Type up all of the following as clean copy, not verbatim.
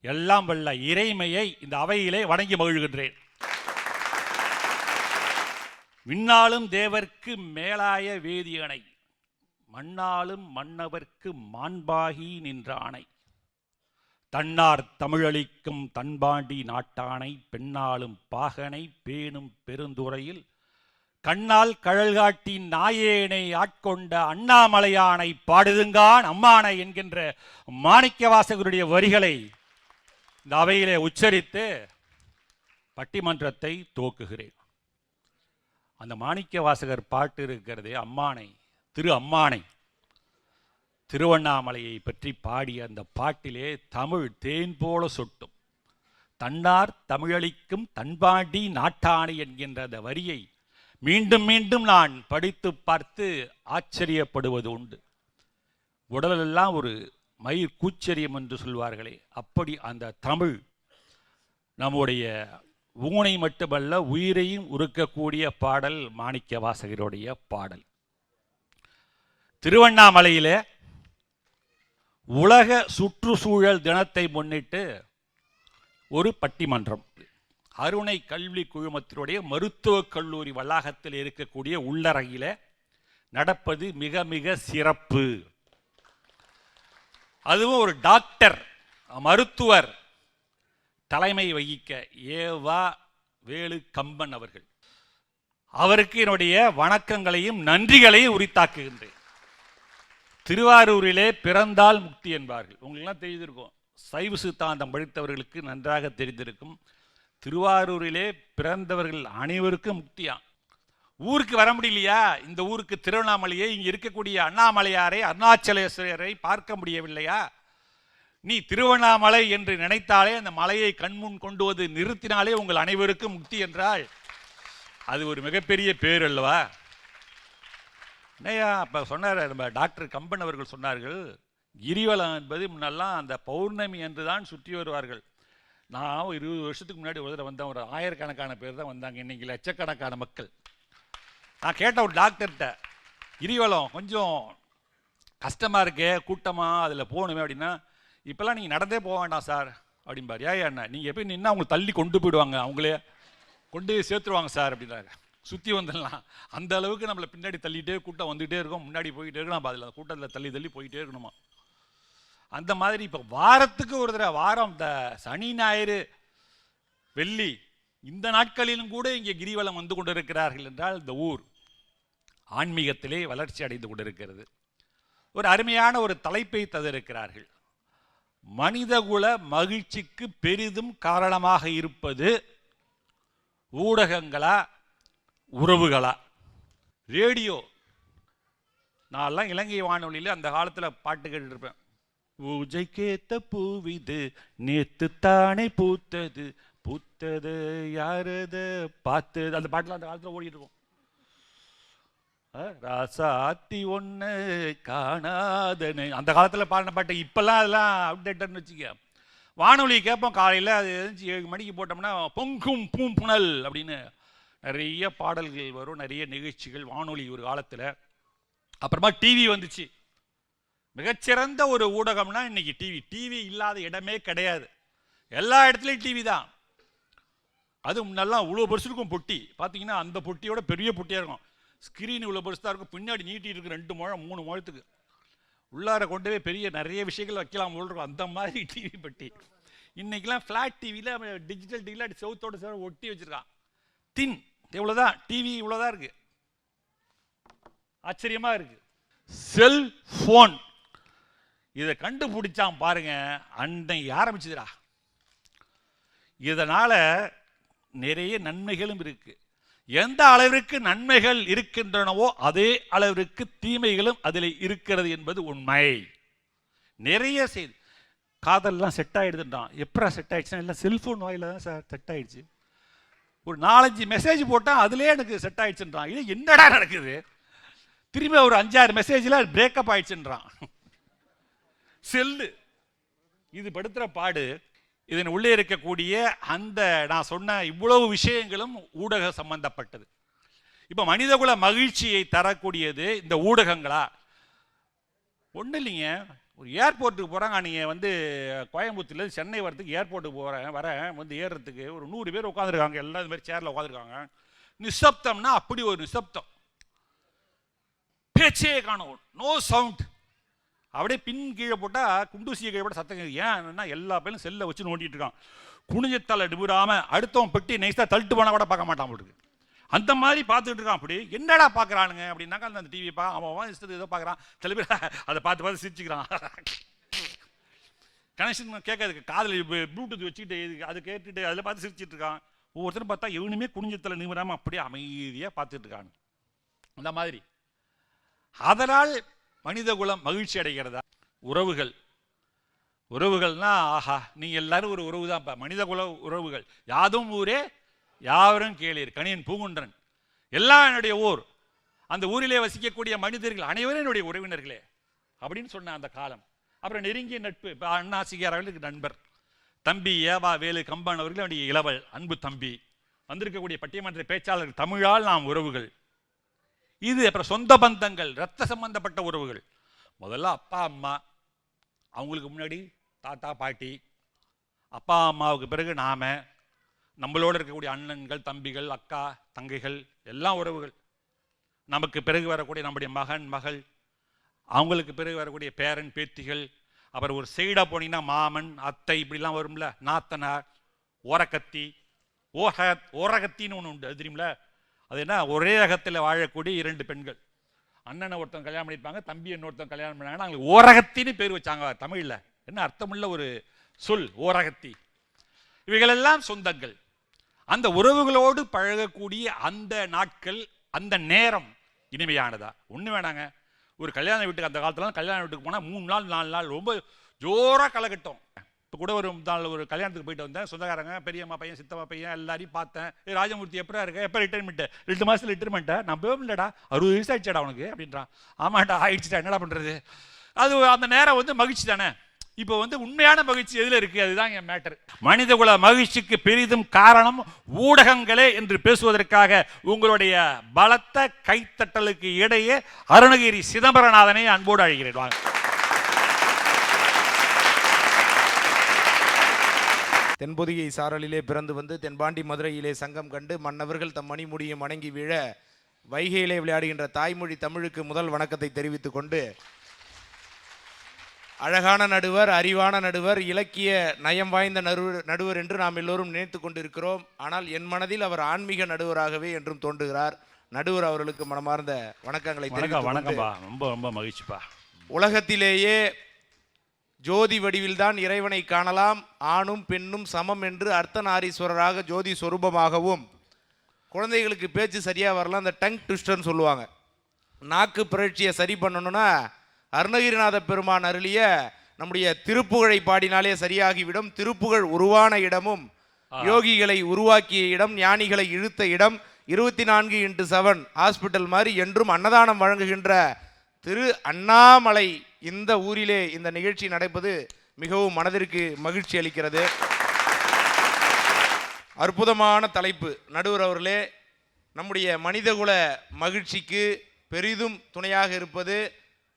எல்லாம் வல்ல இறைமையை இந்த அவையிலே வணங்கி மகிழ்கின்றேன். விண்ணாலும் தேவர்க்கு மேலாய வேதியணை, மண்ணாலும் மன்னவர்க்கு மாண்பாகி நின்ற ஆணை, தன்னார் தமிழளிக்கும் தன்பாண்டி நாட்டானை, பெண்ணாலும் பாகனை பேணும் பெருந்துறையில் கண்ணால் கழல்காட்டி நாயேனை ஆட்கொண்ட அண்ணாமலையானை பாடுதுங்கான் அம்மானை என்கின்ற மாணிக்கவாசகருடைய வரிகளை இந்த அவையிலே உச்சரித்து பட்டிமன்றத்தை துவக்குகிறேன். அந்த மாணிக்கவாசகர் பாட்டு இருக்கிறதே அம்மானை, திரு அம்மானை, திருவண்ணாமலையை பற்றி பாடிய அந்த பாட்டிலே தமிழ் தேன் போல சொட்டும். தன்னார் தமிழளிக்கும் தன்பாண்டி நாட்டானை என்கின்ற அந்த வரியை மீண்டும் மீண்டும் நான் படித்து பார்த்து ஆச்சரியப்படுவது உண்டு. உடலெல்லாம் ஒரு மயிர் கூச்சரியம் என்று சொல்வார்களே, அப்படி அந்த தமிழ் நம்முடைய ஊனை மட்டுமல்ல உயிரையும் உருக்கக்கூடிய பாடல் மாணிக்க வாசகருடைய பாடல். திருவண்ணாமலையிலே உலக சுற்றுச்சூழல் தினத்தை முன்னிட்டு ஒரு பட்டிமன்றம் அருணை கல்வி குழுமத்தினுடைய மருத்துவக் கல்லூரி வளாகத்தில் இருக்கக்கூடிய உள்ளறையில நடப்பது மிக மிக சிறப்பு. அதுவும் ஒரு டாக்டர் மருத்துவர் தலைமை வகிக்க ஏவா வேலு கம்பன் அவர்கள், அவருக்கு என்னுடைய வணக்கங்களையும் நன்றிகளையும் உரித்தாக்குகின்றேன். திருவாரூரிலே பிறந்தால் முக்தி என்பார்கள். உங்களுக்கெல்லாம் தெரிந்திருக்கும், சைவ சித்தாந்தம் படித்தவர்களுக்கு நன்றாக தெரிந்திருக்கும். திருவாரூரிலே பிறந்தவர்கள் அனைவருக்கும் முக்தியா. ஊருக்கு வர முடியலையா, இந்த ஊருக்கு திருவண்ணாமலையை இங்கே இருக்கக்கூடிய அண்ணாமலையாரை அருணாச்சலேஸ்வரரை பார்க்க முடியவில்லையா, நீ திருவண்ணாமலை என்று நினைத்தாலே அந்த மலையை கண்முன் கொண்டு வந்து நிறுத்தினாலே உங்கள் அனைவருக்கும் முக்தி என்றால் அது ஒரு மிகப்பெரிய பேர் அல்லவா? என்னையா அப்போ சொன்னார் நம்ம டாக்டர் கம்பன் அவர்கள் சொன்னார்கள், கிரிவலம் என்பது முன்னெல்லாம் அந்த பௌர்ணமி என்று தான் சுற்றி வருவார்கள். நான் 20 வருஷத்துக்கு முன்னாடி ஒரு தடவை வந்தேன், ஒரு ஆயிரக்கணக்கான பேர் தான் வந்தாங்க, இன்னைக்கு லட்சக்கணக்கான மக்கள். நான் கேட்ட ஒரு டாக்டர்கிட்ட, கிரிவலம் கொஞ்சம் கஷ்டமாக இருக்கே, கூட்டமாக அதில் போகணுமே அப்படின்னா, இப்போல்லாம் நீங்கள் நடந்தே போக வேண்டாம் சார் அப்படின்பார். ஏன் அண்ணா, நீங்கள் எப்போ நின்னா அவங்களை தள்ளி கொண்டு போயிடுவாங்க, அவங்களே கொண்டு சேர்த்துருவாங்க சார் அப்படின்றாங்க. சுற்றி வந்துடலாம், அந்த அளவுக்கு நம்மளை பின்னாடி தள்ளிகிட்டே கூட்டம் வந்துகிட்டே இருக்கும், முன்னாடி போய்கிட்டே இருக்கணும், நம்ம அதில் கூட்டத்தில் தள்ளி தள்ளி போய்கிட்டே இருக்கணுமா. அந்த மாதிரி இப்போ வாரத்துக்கு ஒரு தடவை, வாரம் இந்த சனி ஞாயிறு வெள்ளி இந்த நாட்களிலும் கூட இங்கே கிரிவலம் வந்து கொண்டிருக்கிறார்கள் என்றால் இந்த ஊர் ஆன்மீகத்திலே வளர்ச்சி அடைந்து கொண்டிருக்கிறது. ஒரு அருமையான ஒரு தலைப்பை தந்திருக்கிறார்கள், மனிதகுல மகிழ்ச்சிக்கு பெரிதும் காரணமாக இருப்பது ஊடகங்களா உறவுகளா? ரேடியோ, நான்லாம் இலங்கை வானொலியில் அந்த காலத்தில் பாட்டு கேட்டுட்டு இருப்பேன். பூஜை கேத்த பூவிது நேத்து தானே பூத்தது, பூத்தது யாரது பார்த்தது, அந்த பாட்டுலாம் அந்த காலத்தில் ஓடிட்டு இருக்கும். ராசாத்தி ஒன்று காணாதனு அந்த காலத்தில் பாடின பாட்டு. இப்பெல்லாம் அதெல்லாம் அப்டேட்டட்னு வச்சுக்க. வானொலி கேட்போம் காலையில், அது 7 மணிக்கு போட்டோம்னா பொங்கும் பூம்புணல் அப்படின்னு நிறைய பாடல்கள் வரும், நிறைய நிகழ்ச்சிகள் வானொலி ஒரு காலத்தில். அப்புறமா டிவி வந்துச்சு. மிகச்சிறந்த ஒரு ஊடகம்னா இன்னைக்கு டிவி. டிவி இல்லாத இடமே கிடையாது, எல்லா இடத்துலையும் டிவி தான். அது முன்னெல்லாம் இவ்வளோ பெருசுக்கும் பொட்டி பார்த்தீங்கன்னா, அந்த பொட்டியோட பெரிய பொட்டியாக இருக்கும். ஸ்க்ரீன் இவ்வளோ பெருசாக இருக்கும், பின்னாடி நீட்டிட்டு இருக்கு 2 முழம் 3 முழத்துக்கு. உள்ளார கொண்டு போய் பெரிய நிறைய விஷயங்கள் வைக்கலாம் போல் இருக்கும், அந்த மாதிரி டிவி பெட்டி. இன்னைக்கெல்லாம் ஃப்ளாட் டிவியில் டிஜிட்டல் டிவியில் செவத்தோட செவ ஒட்டி வச்சுருக்கான். தின் இவ்வளோதான் டிவி, இவ்வளோதான் இருக்கு. ஆச்சரியமாக இருக்கு. செல்ஃபோன் இதை கண்டுபிடிச்சான் பாருங்க, அன்னைக்கு ஆரம்பிச்சுதுடா. இதனால நிறைய நன்மைகளும் இருக்கு. எந்த அளவிற்கு நன்மைகள் இருக்கின்றனவோ அதே அளவிற்கு தீமைகளும் அதில் இருக்கிறது என்பது உண்மை. நிறைய செய்தி காதல்லாம் செட் ஆகிடுதுன்றான். எப்படா செட் ஆகிடுச்சுன்னா, இல்லை செல்ஃபோன் வாயில தான் சார் செட் ஆகிடுச்சு. ஒரு 4-5 மெசேஜ் போட்டால் அதிலே எனக்கு செட் ஆகிடுச்சுன்றான். இது என்னடா நடக்குது? திரும்பி ஒரு 5-6 மெசேஜில் பிரேக்கப் ஆயிடுச்சுன்றான். செல்லு இது படுத்துகிற பாடு. இதன் உள்ளே இருக்கக்கூடிய அந்த நான் சொன்ன இவ்வளவு விஷயங்களும் ஊடக சம்பந்தப்பட்டது. இப்போ மனிதகுல மகிழ்ச்சியை தரக்கூடியது இந்த ஊடகங்களா? ஒன்றும் இல்லைங்க. ஒரு ஏர்போர்ட்டுக்கு போகிறாங்க, நீங்கள் வந்து கோயம்புத்தூர்லேருந்து சென்னை வரத்துக்கு ஏர்போர்ட்டுக்கு வரேன் வந்து ஏறுறதுக்கு ஒரு 100 பேர் உட்காந்துருக்காங்க, எல்லாம் இது மாதிரி சேரில் உட்காந்துருக்காங்க. நிசப்தம்னா அப்படி ஒரு நிசப்தம், பேச்சே காணும், நோ சவுண்ட். அப்படியே பின் கீழே போட்டால் குண்டூசியை கீழே போட்டால் சத்தம். ஏன்னா எல்லா பேரும் செல்லை வச்சு நோண்டிட்டு இருக்கான். குனிஞ்சத்தால் நிபுறாமல் அடுத்தவன் பெட்டி நைஸாக தள்ளிட்டு போனால் கூட பார்க்க மாட்டான் போட்டுருக்கு. அந்த மாதிரி பார்த்துட்டு இருக்கான். அப்படி என்னடா பார்க்குறானுங்க அப்படின்னாக்கா அந்த டிவி அவன் இஷ்டத்துக்கு ஏதோ பார்க்குறான். சில பேர் அதை பார்த்து பார்த்து சிரிச்சுக்கிறான். கனெக்ஷன் கேட்காதுக்கு காதில் ப்ளூடூத் வச்சுக்கிட்டு அதை கேட்டுட்டு அதில் பார்த்து சிரிச்சிட்டு இருக்கான். ஒவ்வொருத்தரும் பார்த்தா எவனுமே குனிஞ்சத்தில் நிமிராமல் அப்படியே அமைதியாக பார்த்துட்டு இருக்கான். அந்த மாதிரி அதனால் மனித குலம் மகிழ்ச்சி அடைகிறதா? உறவுகள், உறவுகள்னா ஆஹா, நீங்க எல்லாரும் ஒரு உறவு தான்ப்பா. மனித குல உறவுகள் யாதும் ஊரே யாவரும் கேளீர், கணியன் பூங்குன்றன். எல்லாம் என்னுடைய ஊர், அந்த ஊரிலே வசிக்கக்கூடிய மனிதர்கள் அனைவரும் என்னுடைய உறவினர்களே அப்படின்னு சொன்ன அந்த காலம். அப்புறம் நெருங்கிய நட்பு. இப்போ அண்ணா சிகார் அவர்களுக்கு நண்பர், தம்பி ஏவா வேலு கம்பன் அவர்கள் என்னுடைய இளவல் அன்பு தம்பி. வந்திருக்கக்கூடிய பட்டிமன்ற பேச்சாளர்கள் தமிழால் நாம் உறவுகள். இது அப்புறம் சொந்த பந்தங்கள், இரத்த சம்பந்தப்பட்ட உறவுகள். முதல்ல அப்பா அம்மா, அவங்களுக்கு முன்னாடி தாத்தா பாட்டி, அப்பா அம்மாவுக்கு பிறகு நாம, நம்மளோட இருக்கக்கூடிய அண்ணன்கள் தம்பிகள் அக்கா தங்கைகள் எல்லாம் உறவுகள். நமக்கு பிறகு வரக்கூடிய நம்முடைய மகன் மகள், அவங்களுக்கு பிறகு வரக்கூடிய பேரன் பேத்திகள். அப்புறம் ஒரு சைடாக போனீங்கன்னா மாமன் அத்தை இப்படிலாம் வரும்ல, நாத்தனார், ஓரக்கத்தி. ஓரகத்தின்னு ஒன்று உண்டு, அது தெரியுமில்ல? அது என்ன, ஒரே ரகத்தில் வாழக்கூடிய 2 பெண்கள். அண்ணனை ஒருத்தன் கல்யாணம் பண்ணியிருப்பாங்க, தம்பி இன்னொருத்தன் கல்யாணம் பண்ணாங்கன்னா அவங்களுக்கு ஓரகத்தின்னு பேர் வச்சாங்க தமிழில். என்ன அர்த்தமுள்ள ஒரு சொல் ஓரகத்தி. இவைகளெல்லாம் சொந்தங்கள். அந்த உறவுகளோடு பழகக்கூடிய அந்த நாட்கள், அந்த நேரம் இனிமையானதா? ஒன்று வேணாங்க, ஒரு கல்யாண வீட்டுக்கு அந்த காலத்துலாம் கல்யாண வீட்டுக்கு போனால் 3 நாள் 4 நாள் ரொம்ப ஜோராக கலக்கட்டும். இப்போ கூட ஒரு நாள் ஒரு கல்யாணத்துக்கு போயிட்டு வந்தேன். சொந்தக்காரங்க, பெரியம்மா பையன் சித்தம்மா பையன் எல்லாரையும் பார்த்தேன். ராஜமூர்த்தி எப்படா இருக்க, எப்போ ரிட்டைர்மெண்ட்டு? 2 மாதத்தில் ரிட்டைர்மெண்ட்டா? நம்பவே இல்லைடா, 60 வயசு ஆயிடுச்சாடா உனக்கு அப்படின்றான். ஆமாட்டா ஆயிடுச்சுட்டா, என்னடா பண்ணுறது? அது அந்த நேரம் வந்து மகிழ்ச்சி தானே. இப்போ வந்து உண்மையான மகிழ்ச்சி எதில் இருக்குது? அதுதான் என் மேட்டர். மனிதகுல மகிழ்ச்சிக்கு பெரிதும் காரணம் ஊடகங்களே என்று பேசுவதற்காக உங்களுடைய பலத்த கைத்தட்டலுக்கு இடையே அருணகிரி சிதம்பரநாதனை அன்போடு அழைக்கிறேன். வாங்க. தென்பொதிகை சாரலிலே பிறந்து வந்து தென்பாண்டி மதுரையிலே சங்கம் கண்டு மன்னவர்கள் தம் மணிமுடியும் வணங்கி வீழ வைகையிலே விளையாடுகின்ற தாய்மொழி தமிழுக்கு முதல் வணக்கத்தை தெரிவித்துக் கொண்டு, அழகான நடுவர், அறிவான நடுவர், இலக்கிய நயம் வாய்ந்த நடுவர் என்று நாம் எல்லோரும் நினைத்து கொண்டிருக்கிறோம். ஆனால் என் மனதில் அவர் ஆன்மீக நடுவராகவே என்றும் தோன்றுகிறார். நடுவர் அவர்களுக்கு மனமார்ந்த வணக்கங்களை தெரிவித்துக் ரொம்ப ரொம்ப மகிழ்ச்சிப்பா. உலகத்திலேயே ஜோதி வடிவில்தான் இறைவனை காணலாம், ஆணும் பெண்ணும் சமம் என்று அர்த்தநாரீஸ்வரராக ஜோதி சொரூபமாகவும், குழந்தைகளுக்கு பேச்சு சரியாக வரலாம், அந்த டங் ட்விஸ்டர்னு சொல்லுவாங்க, நாக்கு பிறழ்ச்சியை சரி பண்ணணும்னா அருணகிரிநாத பெருமான் அருளிய நம்முடைய திருப்புகழை பாடினாலே சரியாகிவிடும். திருப்புகழ் உருவான இடமும் யோகிகளை உருவாக்கிய இடம், ஞானிகளை இழுத்த இடம், 24x7 ஹாஸ்பிட்டல் மாதிரி என்றும் அன்னதானம் வழங்குகின்ற திரு அண்ணாமலை இந்த ஊரிலே இந்த நிகழ்ச்சி நடப்பது மிகவும் மனதிற்கு மகிழ்ச்சி அளிக்கிறது. அற்புதமான தலைப்பு. நடுவர் அவர்களே, நம்முடைய மனிதகுல மகிழ்ச்சிக்கு பெரிதும் துணையாக இருப்பது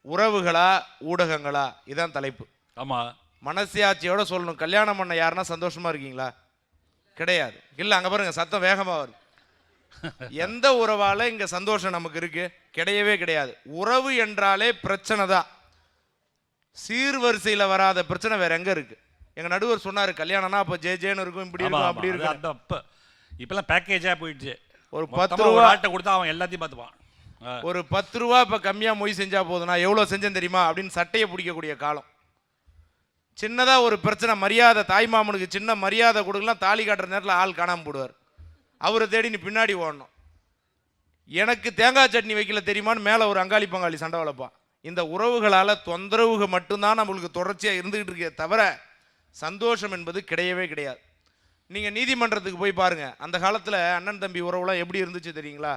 உறவுகளா ஊடகங்களா? இதான் தலைப்பு. ஆமா, மனசியாட்சியோட சொல்லணும். கல்யாணம் பண்ண யாருன்னா சந்தோஷமா இருக்கீங்களா? கிடையாது. இல்ல, அங்க பாருங்க சத்தம் வேகமா வருது. எந்த உறவால இங்க சந்தோஷம் நமக்கு இருக்கு? கிடையவே கிடையாது. உறவு என்றாலே பிரச்சனை தான். சீர்வரிசையில வராத பிரச்சனை வேற எங்க இருக்கு? எங்க நடுவர் சொன்னாரு, கல்யாணம்னா அப்ப ஜேஜேன்னு இருக்கும், இப்படி இருக்கும், அப்படி இருக்கும். இப்பெல்லாம் பேக்கேஜா போயிடுச்சு. ஒரு 10 ரூபா ஆட்டை கொடுத்தா அவன் எல்லாத்தையும் பார்த்துப்பான். ஒரு 10 ரூபா இப்ப கம்மியா மொய் செஞ்சா போதும், நான் எவ்வளவு செஞ்சேன் தெரியுமா அப்படின்னு சட்டையை பிடிக்கக்கூடிய காலம். சின்னதா ஒரு பிரச்சனை, மரியாதை, தாய் மாமனுக்கு சின்ன மரியாதை கொடுக்கலாம், தாலி காட்டுற நேரத்தில் ஆள் காணாம போடுவார். அவரை தேடி நீ பின்னாடி ஓடணும். எனக்கு தேங்காய் சட்னி வைக்கல தெரியுமான்னு மேலே ஒரு அங்காளி பங்காளி சண்டை வளர்ப்பான். இந்த உறவுகளால் தொந்தரவுகள் மட்டும்தான் நம்மளுக்கு தொடர்ச்சியாக இருந்துகிட்டு இருக்கே தவிர சந்தோஷம் என்பது கிடையவே கிடையாது. நீங்கள் நீதிமன்றத்துக்கு போய் பாருங்கள், அந்த காலத்தில் அண்ணன் தம்பி உறவுலாம் எப்படி இருந்துச்சு தெரியுங்களா?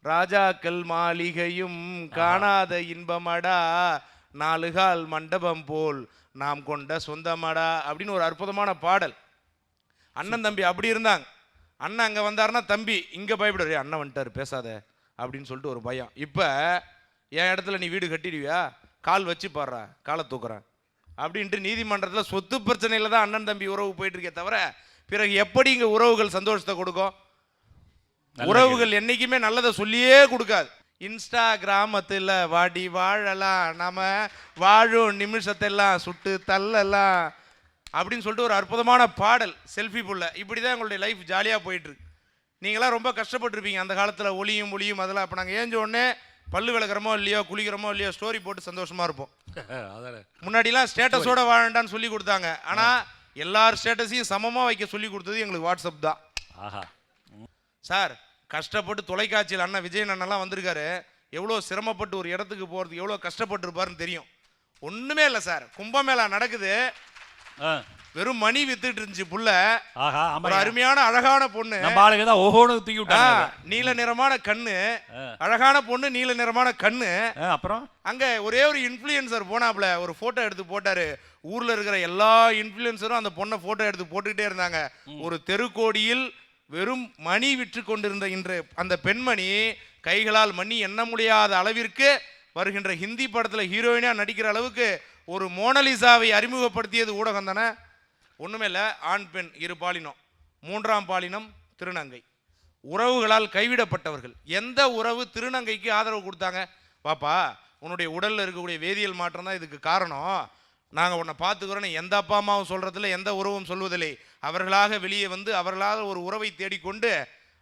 ராஜாக்கள் மாளிகையும் காணாத இன்பமடா, 4 கால் மண்டபம் போல் நாம் கொண்ட சொந்தமடா அப்படின்னு ஒரு அற்புதமான பாடல். அண்ணன் தம்பி அப்படி இருந்தாங்க. அண்ணன் அங்கே வந்தாருன்னா தம்பி இங்கே பயப்படுவார், அண்ணன் வந்துட்டார் பேசாத அப்படின்னு சொல்லிட்டு ஒரு பயம். இப்போ என் இடத்துல நீ வீடு கட்டிடுவியா, கால் வச்சு பாடுறா, காலை தூக்குறான் அப்படின்ட்டு நீதிமன்றத்தில் சொத்து பிரச்சனையில் தான் அண்ணன் தம்பி உறவு போயிட்டு இருக்கே தவிர பிறகு எப்படி இங்கே உறவுகள் சந்தோஷத்தை கொடுக்கும்? உறவுகள் என்னைக்குமே நல்லதை சொல்லியே கொடுக்காது. இன்ஸ்டாகிராமத்தில் வாடி வாழலாம், நாம வாழும் நிமிஷத்தெல்லாம் சுட்டு தள்ளலாம் அப்படின்னு சொல்லிட்டு ஒரு அற்புதமான பாடல் செல்ஃபி புள்ள. இப்படி தான் எங்களுடைய லைஃப் ஜாலியாக போயிட்டுருக்கு. நீங்களாம் ரொம்ப கஷ்டப்பட்டுருப்பீங்க அந்த காலத்தில், ஒளியும் ஒளியும் அதெல்லாம். அப்போ நாங்கள் ஏஞ்ச உடனே பல்லு விளக்குறமோ இல்லையோ, குளிக்கிறோமோ இல்லையோ, ஸ்டோரி போட்டு சந்தோஷமாக இருப்போம். முன்னாடிலாம் ஸ்டேட்டஸோட வாழண்டான்னு சொல்லி கொடுத்தாங்க. ஆனால் எல்லார் ஸ்டேட்டஸையும் சமமாக வைக்க சொல்லி கொடுத்தது எங்களுக்கு வாட்ஸ்அப் தான். சார் கஷ்டப்பட்டு தொலைக்காட்சியில் அண்ணன் விஜயன் அண்ணெல்லாம் வந்திருக்காரு. எவ்வளோ சிரமப்பட்டு ஒரு இடத்துக்கு போகிறதுக்கு எவ்வளோ கஷ்டப்பட்டுருப்பாருன்னு தெரியும். ஒன்றுமே இல்லை சார், கும்பமேளா நடக்குது, வெறும் மணி வித்துட்டு இருந்துச்சு புள்ள. ஒரு அருமையான அழகான பொண்ணு, நீல நிறமான கண்ணு, அழகான பொண்ணு, நீல நிறமான கண்ணு. அப்புறம் அங்க ஒரே ஒரு இன்ஃப்ளூயன்சர் போனாப்ல, ஒரு போட்டோ எடுத்து போட்டாரு. ஊர்ல இருக்கிற எல்லா இன்ஃப்ளூயன்சரும் அந்த பொண்ணை போட்டோ எடுத்து போட்டுக்கிட்டே இருந்தாங்க. ஒரு தெருக்கோடியில் வெறும் மணி விற்று கொண்டிருந்த இன்று அந்த பெண்மணி கைகளால் மணி எண்ண முடியாத அளவிற்கு வருகின்ற ஹிந்தி படத்துல ஹீரோயினா நடிக்கிற அளவுக்கு ஒரு மோனலிசாவை அறிமுகப்படுத்தியது ஊடகம் தானே. ஒண்ணுமே இல்லை, ஆண் பெண் இரு பாலினம், மூன்றாம் பாலினம் திருநங்கை, உறவுகளால் கைவிடப்பட்டவர்கள். எந்த உறவு திருநங்கைக்கு ஆதரவு கொடுத்தாங்க? பாப்பா உன்னுடைய உடல்ல இருக்கக்கூடிய வேதியியல் மாற்றம் தான் இதுக்கு காரணம், நாங்கள் உன்னை பார்த்துக்கிறோன்னு எந்த அப்பா அம்மாவும் சொல்றதில்லை, எந்த உறவும் சொல்வதில்லை. அவர்களாக வெளியே வந்து அவர்களாக ஒரு உறவை தேடிக்கொண்டு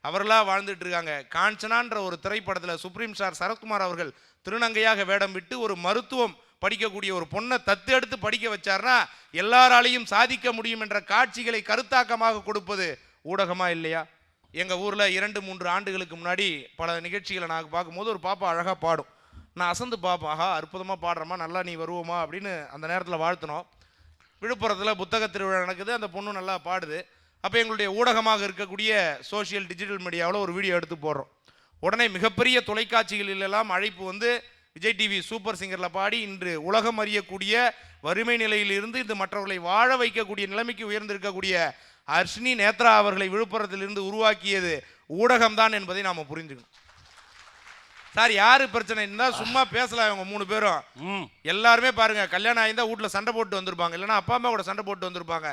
அவர்களாக வாழ்ந்துட்டு இருக்காங்க. காஞ்சனான்ற ஒரு திரைப்படத்தில் சுப்ரீம் ஸ்டார் சரத்குமார் அவர்கள் திருநங்கையாக வேடம் விட்டு ஒரு மருத்துவம் படிக்கக்கூடிய ஒரு பொண்ணை தத்து எடுத்து படிக்க வச்சார்னா எல்லாராலையும் சாதிக்க முடியும் என்ற காட்சிகளை கருத்தாக்கமாக கொடுப்பது ஊடகமா இல்லையா? எங்க ஊர்ல 2-3 ஆண்டுகளுக்கு முன்னாடி பல நிகழ்ச்சிகளை நாங்கள் பார்க்கும்போது ஒரு பாப்பா அழகா பாடும். நான் அசந்து பார்ப்பேன், ஆஹா அற்புதமா பாடுறமா, நல்லா நீ வருவோமா அப்படின்னு அந்த நேரத்தில் வாழ்த்தினோம். விழுப்புரத்தில் புத்தக திருவிழா நடக்குது, அந்த பொண்ணு நல்லா பாடுது. அப்போ எங்களுடைய ஊடகமாக இருக்கக்கூடிய சோஷியல் டிஜிட்டல் மீடியாவில் ஒரு வீடியோ எடுத்து போடுறோம். உடனே மிகப்பெரிய தொலைக்காட்சிகளிலெல்லாம் அழைப்பு வந்து விஜய் டிவி சூப்பர் சிங்கரில் பாடி இன்று உலகம் அறியக்கூடிய வறுமை நிலையிலிருந்து இந்த மற்றவர்களை வாழ வைக்கக்கூடிய நிலைமைக்கு உயர்ந்திருக்கக்கூடிய அர்ஷினி நேத்ரா அவர்களை விழுப்புரத்திலிருந்து உருவாக்கியது ஊடகம்தான் என்பதை நாம் புரிஞ்சுக்கணும். சார் யாரு பிரச்சனை இருந்தால் சும்மா பேசலாம், இவங்க 3 பேரும் எல்லாருமே பாருங்க, கல்யாணம் ஆயிருந்தா வீட்டில் சண்டை போட்டு வந்திருப்பாங்க, இல்லைன்னா அப்பா அம்மா கூட சண்டை போட்டு வந்திருப்பாங்க.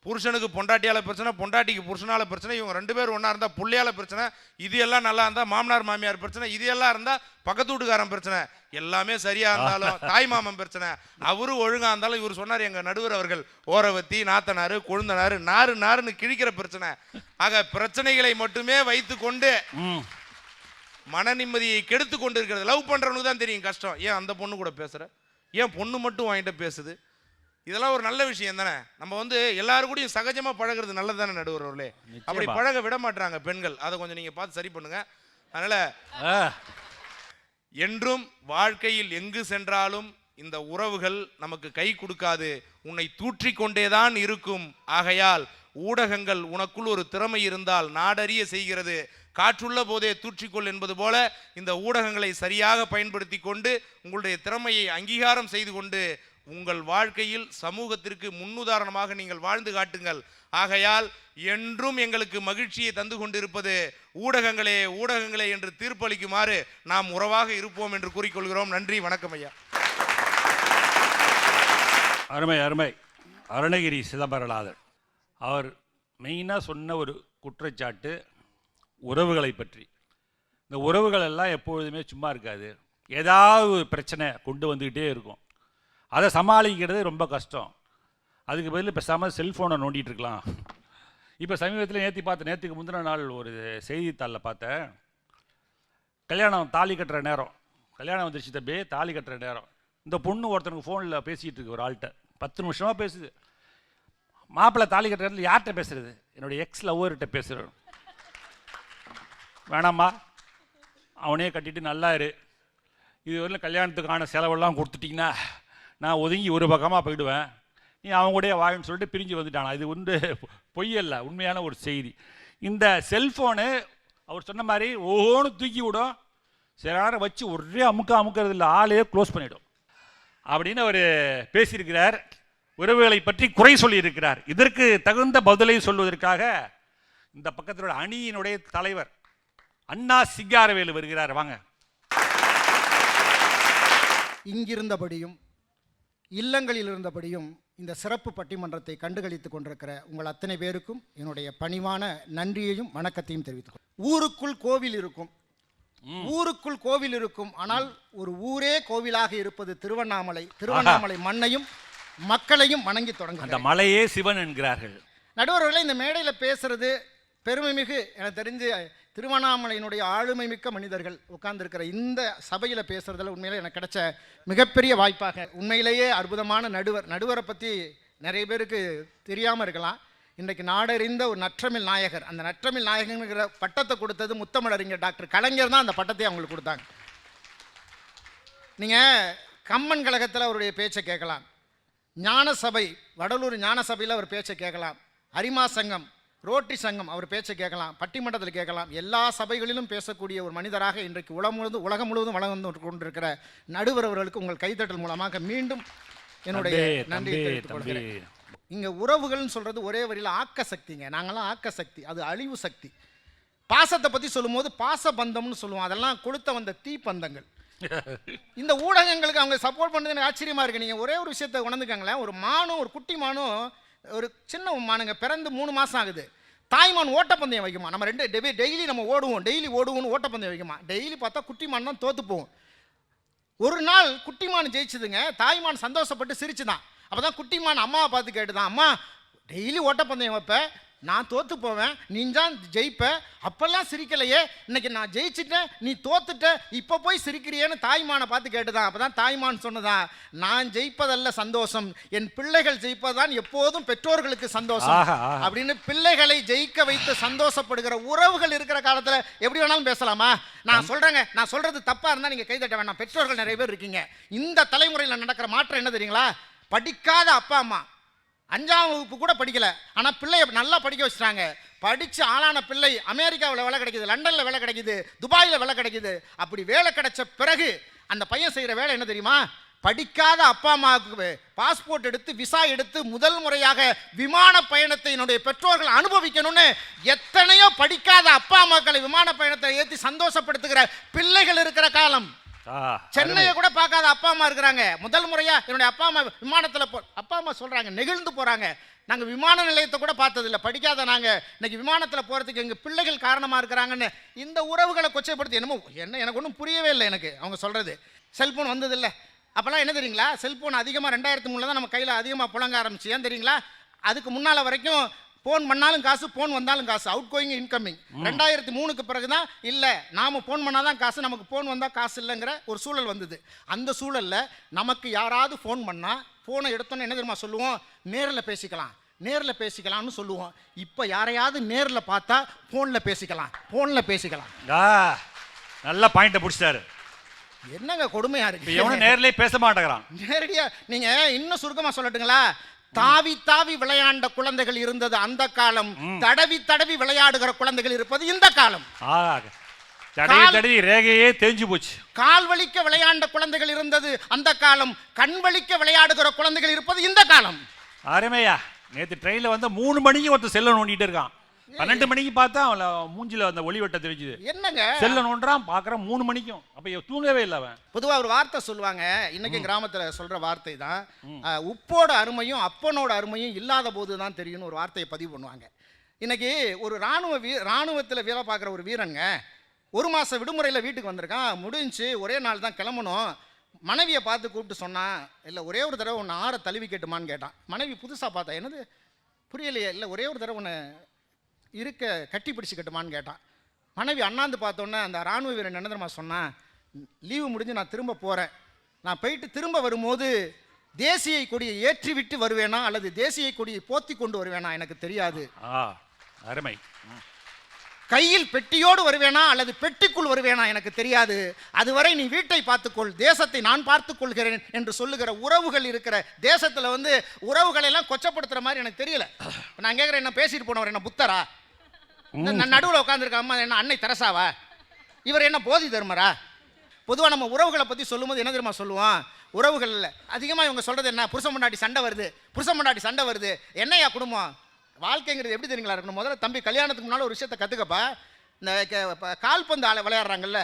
புருஷனுக்கு பொண்டாட்டியால பிரச்சனை, பொண்டாட்டிக்கு புருஷனால பிரச்சனை, இவங்க 2 பேரும் ஒன்றா இருந்தால் புள்ளையால பிரச்சனை, இது எல்லாம் நல்லா இருந்தால் மாமனார் மாமியார் பிரச்சனை, இது எல்லாம் இருந்தால் பக்கத்து வீட்டுக்காரன் பிரச்சனை, எல்லாமே சரியா இருந்தாலும் தாய் மாமன் பிரச்சனை, அவரும் ஒழுங்கா இருந்தாலும் இவர் சொன்னார் எங்க நடுவர் அவர்கள் ஓரவத்தி நாத்தனாரு கொழுந்தனாரு நாறு நாருன்னு கிழிக்கிற பிரச்சனை. ஆக பிரச்சனைகளை மட்டுமே வைத்து கொண்டு மன நிம்மதியை கெடுத்து கொண்டு இருக்கிறது. லவ் பண்றவனுக்கு தான் தெரியும் கஷ்டம். ஏன் அந்த பொண்ணு கூட பேசுற, ஏன் பொண்ணு மட்டும் வாங்கிட்ட பேசுது, இதெல்லாம் ஒரு நல்ல விஷயம் தானே. நம்ம வந்து எல்லாரும் கூடயும் சகஜமா பழகிறது நல்லது தானே நடுவர் அவர்களே. அப்படி பழக விட மாட்டாங்க பெண்கள், அதை கொஞ்சம் நீங்க பார்த்து சரி பண்ணுங்க. அதனால என்றும் வாழ்க்கையில் எங்கு சென்றாலும் இந்த உறவுகள் நமக்கு கை கொடுக்காது, உன்னை தூற்றிக் கொண்டேதான் இருக்கும். ஆகையால் ஊடகங்கள் உனக்குள் ஒரு திறமை இருந்தால் நாடறிய செய்கிறது, காற்றுள்ள போதே தூற்றிக்கொள் என்பது போல இந்த ஊடகங்களை சரியாக பயன்படுத்தி கொண்டு உங்களுடைய திறமையை அங்கீகாரம் செய்து கொண்டு உங்கள் வாழ்க்கையில் சமூகத்திற்கு முன்னுதாரணமாக நீங்கள் வாழ்ந்து காட்டுங்கள். ஆகையால் என்றும் எங்களுக்கு மகிழ்ச்சியை தந்து கொண்டிருப்பது ஊடகங்களே ஊடகங்களே என்று தீர்ப்பளிக்குமாறு நாம் உறவாக இருப்போம் என்று கூறிக்கொள்கிறோம். நன்றி, வணக்கம் ஐயா. அருமை அருமை. அருணகிரி சிதம்பரநாதர் அவர் மெயினாக சொன்ன ஒரு குற்றச்சாட்டு உறவுகளை பற்றி. இந்த உறவுகள் எல்லாம் எப்பொழுதுமே சும்மா இருக்காது, ஏதாவது ஒரு பிரச்சனை கொண்டு வந்துக்கிட்டே இருக்கும். அதை சமாளிக்கிறது ரொம்ப கஷ்டம். அதுக்கு பதில் பேசாமல் செல்ஃபோனை நோண்டிகிட்டு இருக்கலாம். இப்போ சமீபத்தில் நேற்றுக்கு முந்தின நாள் ஒரு செய்தித்தாளில் பார்த்தேன், கல்யாணம் தாலி கட்டுற நேரம், கல்யாணம் வந்துருச்சு தம்பி, தாலி கட்டுற நேரம், இந்த பொண்ணு ஒருத்தனுக்கு ஃபோனில் பேசிகிட்டு இருக்கு, ஒரு ஆள்கிட்ட 10 நிமிஷமாக பேசுது. மாப்பிள்ளை தாலி கட்டுற நேரத்தில் யார்கிட்ட பேசுறது? என்னுடைய எக்ஸ் லவ்வர்கிட்ட பேசுகிறேன். வேணாம்மா, அவனே கட்டிட்டு நல்லா இரு, இது வரல கல்யாணத்துக்கான செலவெல்லாம் கொடுத்துட்டிங்கன்னா நான் ஒதுங்கி ஒரு பக்கமாக போயிடுவேன், நீ அவங்க கூட வாங்கன்னு சொல்லிட்டு பிரிஞ்சு வந்துட்டானா. இது வந்து பொய்யல்ல, உண்மையான ஒரு செய்தி. இந்த செல்ஃபோனு அவர் சொன்ன மாதிரி ஒவ்வொன்று தூக்கி விடும், சில நேரம் வச்சு ஒரே அமுக்கிறது இல்லை, ஆளையே க்ளோஸ் பண்ணிவிடும் அப்படின்னு அவர் பேசியிருக்கிறார். உறவுகளை பற்றி குறை சொல்லியிருக்கிறார். இதற்கு தகுந்த பதிலை சொல்வதற்காக இந்த பக்கத்தோட அணியினுடைய தலைவர் அண்ணா சிங்காரவேலு வருகிறார். வாங்க. இங்கிருந்தபடியும் இல்லங்களில் இருந்தபடியும் இந்த சிறப்பு பட்டிமன்றத்தை கண்டுகளித்துக் கொண்டிருக்கிற உங்கள் அத்தனை பேருக்கும் என்னுடைய பணிவான நன்றியையும் வணக்கத்தையும் தெரிவித்துக் ஊருக்குள் கோவில் இருக்கும், ஊருக்குள் கோவில் இருக்கும், ஆனால் ஒரு ஊரே கோவிலாக இருப்பது திருவண்ணாமலை. திருவண்ணாமலை மண்ணையும் மக்களையும் வணங்கி தொடங்க அந்த மலையே சிவன் என்கிறார்கள். நடுவர்களே, இந்த மேடையில் பேசுறது பெருமைமிகு. எனக்கு தெரிஞ்சு திருவண்ணாமலையினுடைய ஆளுமை மிக்க மனிதர்கள் உட்கார்ந்துருக்கிற இந்த சபையில் பேசுறதுல உண்மையிலே எனக்கு கிடைச்ச மிகப்பெரிய வாய்ப்பாக, உண்மையிலேயே அற்புதமான நடுவரை பற்றி நிறைய பேருக்கு தெரியாமல் இருக்கலாம். இன்றைக்கு நாடறிந்த ஒரு நற்றமிழ் நாயகர், அந்த நற்றமிழ் நாயகங்கிற பட்டத்தை கொடுத்தது முத்தமிழறிஞர் டாக்டர் கலைஞர் தான். அந்த பட்டத்தை அவங்களுக்கு கொடுத்தாங்க. நீங்கள் கம்மன் கழகத்தில் அவருடைய பேச்சை கேட்கலாம், ஞான சபை வடலூர் ஞான சபையில் அவர் பேச்சை கேட்கலாம், அரிமா சங்கம், ரோட்டரி சங்கம் அவர் பேச்சை கேட்கலாம், பட்டிமன்றத்தில் கேட்கலாம். எல்லா சபைகளிலும் பேசக்கூடிய ஒரு மனிதராக இன்றைக்கு உலகம் முழுவதும் வளர்ந்து கொண்டிருக்கிற நடுவர் அவர்களுக்கு உங்கள் கைத்தட்டல் மூலமாக மீண்டும் என்னுடைய நன்றி தெரிவித்துக் கொள்கிறேன். இங்கே உறவுகள்னு சொல்கிறது ஒரே வரியில் ஆக்க சக்திங்க. நாங்களாம் ஆக்க சக்தி, அது அழிவு சக்தி. பாசத்தை பற்றி சொல்லும்போது பாசபந்தம்னு சொல்லுவோம், அதெல்லாம் கொளுத்த வந்த தீப்பந்தங்கள். இந்த ஊடகங்களுக்கு அவங்க சப்போர்ட் பண்ணுறது எனக்கு ஆச்சரியமாக இருக்குது. நீங்கள் ஒரே ஒரு விஷயத்தை உணர்ந்துக்கங்களேன், ஒரு மானும் ஒரு குட்டி மானும், ஒரு சின்ன மானுங்க பிறந்து 3 மாதம் ஆகுது, தாய்மான் ஓட்டப்பந்தயம் வைக்குமா. நம்ம டெய்லி நம்ம ஓடுவோம்னு ஓட்டப்பந்தயம் வைக்குமா. டெய்லி பார்த்தா குட்டிமான் தான் தோற்று போவோம். ஒரு நாள் குட்டிமான் ஜெயிச்சுதுங்க, தாய்மான் சந்தோஷப்பட்டு சிரிச்சுதான். அப்போ தான் குட்டிமான் அம்மாவை பார்த்து கேட்டுதான், அம்மா டெய்லி ஓட்டப்பந்தயம் வைப்ப, நான் தோற்று போவேன், நீ தான் ஜெயிப்ப, அப்பெல்லாம் சிரிக்கலையே, இன்னைக்கு நான் ஜெயிச்சுட்டேன், நீ தோத்துட்ட, இப்போ போய் சிரிக்கிறியேன்னு தாய்மானை பார்த்து கேட்டுதான். அப்போ தான் தாய்மான் சொன்னதான், நான் ஜெயிப்பதல்ல சந்தோஷம், என் பிள்ளைகள் ஜெயிப்பதுதான் எப்போதும் பெற்றோர்களுக்கு சந்தோஷம் அப்படின்னு. பிள்ளைகளை ஜெயிக்க வைத்து சந்தோஷப்படுகிற உறவுகள் இருக்கிற காலத்தில் எப்படி வேணாலும் பேசலாமா? நான் சொல்கிறேங்க, நான் சொல்கிறது தப்பாக இருந்தால் நீங்கள் கைதட்ட வேணாம். பெற்றோர்கள் நிறைய பேர் இருக்கீங்க. இந்த தலைமுறையில் நடக்கிற மாற்றம் என்ன தெரியுங்களா? படிக்காத அப்பா அம்மா 5ஆம் வகுப்பு கூட படிக்கல, ஆனால் பிள்ளைய நல்லா படிக்க வச்சுட்டாங்க. படித்து ஆளான பிள்ளை அமெரிக்காவில் வேலை கிடைக்குது, லண்டனில் வேலை கிடைக்குது, துபாயில் வேலை கிடைக்குது. அப்படி வேலை கிடைச்ச பிறகு அந்த பையன் செய்கிற வேலை என்ன தெரியுமா? படிக்காத அப்பா அம்மாவுக்கு பாஸ்போர்ட் எடுத்து விசா எடுத்து முதல் முறையாக விமான பயணத்தை என்னுடைய பெற்றோர்கள் அனுபவிக்கணும்னு எத்தனையோ படிக்காத அப்பா அம்மாக்களை விமான பயணத்தை ஏற்றி சந்தோஷப்படுத்துகிற பிள்ளைகள் இருக்கிற காலம். சென்னையை கூட பார்க்காத அப்பா அம்மா இருக்கிறாங்க. முதல் முறையா என்னுடைய அப்பா அம்மா விமானத்தில் அப்பா அம்மா சொல்றாங்க, நெகிழ்ந்து போறாங்க, நாங்கள் விமான நிலையத்தை கூட பார்த்ததில்லை, படிக்காத நாங்கள் இன்னைக்கு விமானத்தில் போகிறதுக்கு எங்கள் பிள்ளைகள் காரணமாக இருக்கிறாங்கன்னு. இந்த உறவுகளை கொச்சைப்படுத்தி என்னமோ எனக்கு ஒன்றும் புரியவே இல்லை. எனக்கு அவங்க சொல்கிறது செல்ஃபோன் வந்ததில்லை. அப்போல்லாம் என்ன தெரியுங்களா, செல்ஃபோன் அதிகமாக 2003 தான் நம்ம கையில் அதிகமாக புழங்க ஆரம்பிச்சு. ஏன் தெரியுங்களா? அதுக்கு முன்னால் வரைக்கும் ஃபோன் பண்ணாலும் காசு, ஃபோன் வந்தாலும் காசு, அவுட் கோயிங் இன்கமிங். 2003க்கு பிறகு தான் இல்லை, நாம் ஃபோன் பண்ணால் தான் காசு, நமக்கு ஃபோன் வந்தால் காசு இல்லைங்கிற ஒரு சூழல் வந்தது. அந்த சூழலில் நமக்கு யாராவது ஃபோன் பண்ணால் ஃபோனை எடுத்தோன்னு என்ன தெரியுமா சொல்லுவோம்? நேரில் பேசிக்கலாம்னு சொல்லுவோம். இப்போ யாரையாவது நேரில் பார்த்தா ஃபோனில் பேசிக்கலாம். நல்ல பாயிண்ட்டை பிடிச்சாரு. என்னங்க கொடுமையா இருக்கு. எவனும் நேரிலே பேச மாட்டேங்கிறான். நேரடியா நீங்க இன்னும் சுருக்கமா சொல்லட்டுங்களா? தாவி தாவி விளையாண்ட குழந்தைகள் இருந்தது அந்த காலம், தடவி தடவி விளையாடுகிற குழந்தைகள் இருப்பது இந்த காலம். தடவி ரேகையே தெரிஞ்சு போச்சு. கால் வலிக்க விளையாண்ட குழந்தைகள் இருந்தது அந்த காலம், கண் வலிக்க விளையாடுகிற குழந்தைகள் இருப்பது இந்த காலம். அருமையா. நேற்று ட்ரெயினில் வந்து 3 மணிக்கு ஒருத்தர் செல்ல நோண்டிட்டு இருக்கான். 12 மணிக்கு பார்த்தா அவன் மூஞ்சில அந்த ஒளிவட்ட தெரிஞ்சுது. என்னங்க செல்ல நோண்டான், பார்க்குறான் 3 மணிக்கும். அப்போ தூங்கவே இல்லை அவன். பொதுவாக ஒரு வார்த்தை சொல்லுவாங்க, இன்னைக்கு கிராமத்தில் சொல்ற வார்த்தை தான், உப்போட அருமையும் அப்பனோட அருமையும் இல்லாத போது தான் தெரியும்னு ஒரு வார்த்தையை பதிவு பண்ணுவாங்க. இன்னைக்கு ஒரு ராணுவத்தில் வேலை பார்க்குற ஒரு வீரனுங்க 1 மாதம் விடுமுறையில் வீட்டுக்கு வந்திருக்கான். முடிஞ்சு ஒரே நாள் தான் கிளம்பணும். மனைவியை பார்த்து கூப்பிட்டு சொன்னான், இல்லை ஒரே ஒரு தடவை உன்னை ஆற தழுவி கேட்டுமான்னு கேட்டான். மனைவி புதுசாக பார்த்தா, என்னது புரியலையே, இல்லை ஒரே ஒரு தடவை உன்னை இருக்க கட்டி பிடிச்சி கட்டுமான்னு கேட்டான். மனைவி அண்ணாந்து பார்த்தோன்னே அந்த ராணுவ வீரன் என்ன தெரியுமா சொன்னான்? லீவு முடிஞ்சு நான் திரும்ப போகிறேன், நான் போயிட்டு திரும்ப வரும்போது தேசிய கொடியை ஏற்றி விட்டு வருவேனா அல்லது தேசிய கொடியை போத்தி கொண்டு வருவேனா எனக்கு தெரியாது. அருமை. கையில் பெட்டியோடு வருவேனா அல்லது பெட்டிக்குள் வருவேனா எனக்கு தெரியாது. அதுவரை நீ வீட்டை பார்த்துக்கொள், தேசத்தை நான் பார்த்துக் கொள்கிறேன் என்று சொல்லுகிற உறவுகள் இருக்கிற தேசத்தில் வந்து உறவுகளை எல்லாம் கொச்சப்படுத்துற மாதிரி எனக்கு தெரியல. நான் கேட்குறேன், என்ன பேசிட்டு போனவர் என்ன புத்தரா? நடுவில் உட்காந்துருக்க அம்மா என்ன அன்னை தெரசாவா? இவர் என்ன போதி தர்மரா? பொதுவாக நம்ம உறவுகளை பற்றி சொல்லும்போது என்ன தெரியுமா சொல்லுவோம்? உறவுகள் அதிகமாக இவங்க சொல்கிறது என்ன? புருஷன் பொண்டாட்டி சண்டை வருது. என்னையா குடும்பம்? வாழ்க்கைங்கிறது எப்படி தெரியுங்களா இருக்கணும்? முதல்ல தம்பி கல்யாணத்துக்கு முன்னால் ஒரு விஷயத்தை கற்றுக்கப்பா. இந்த கால்பந்து விளையாடுறாங்கல்ல,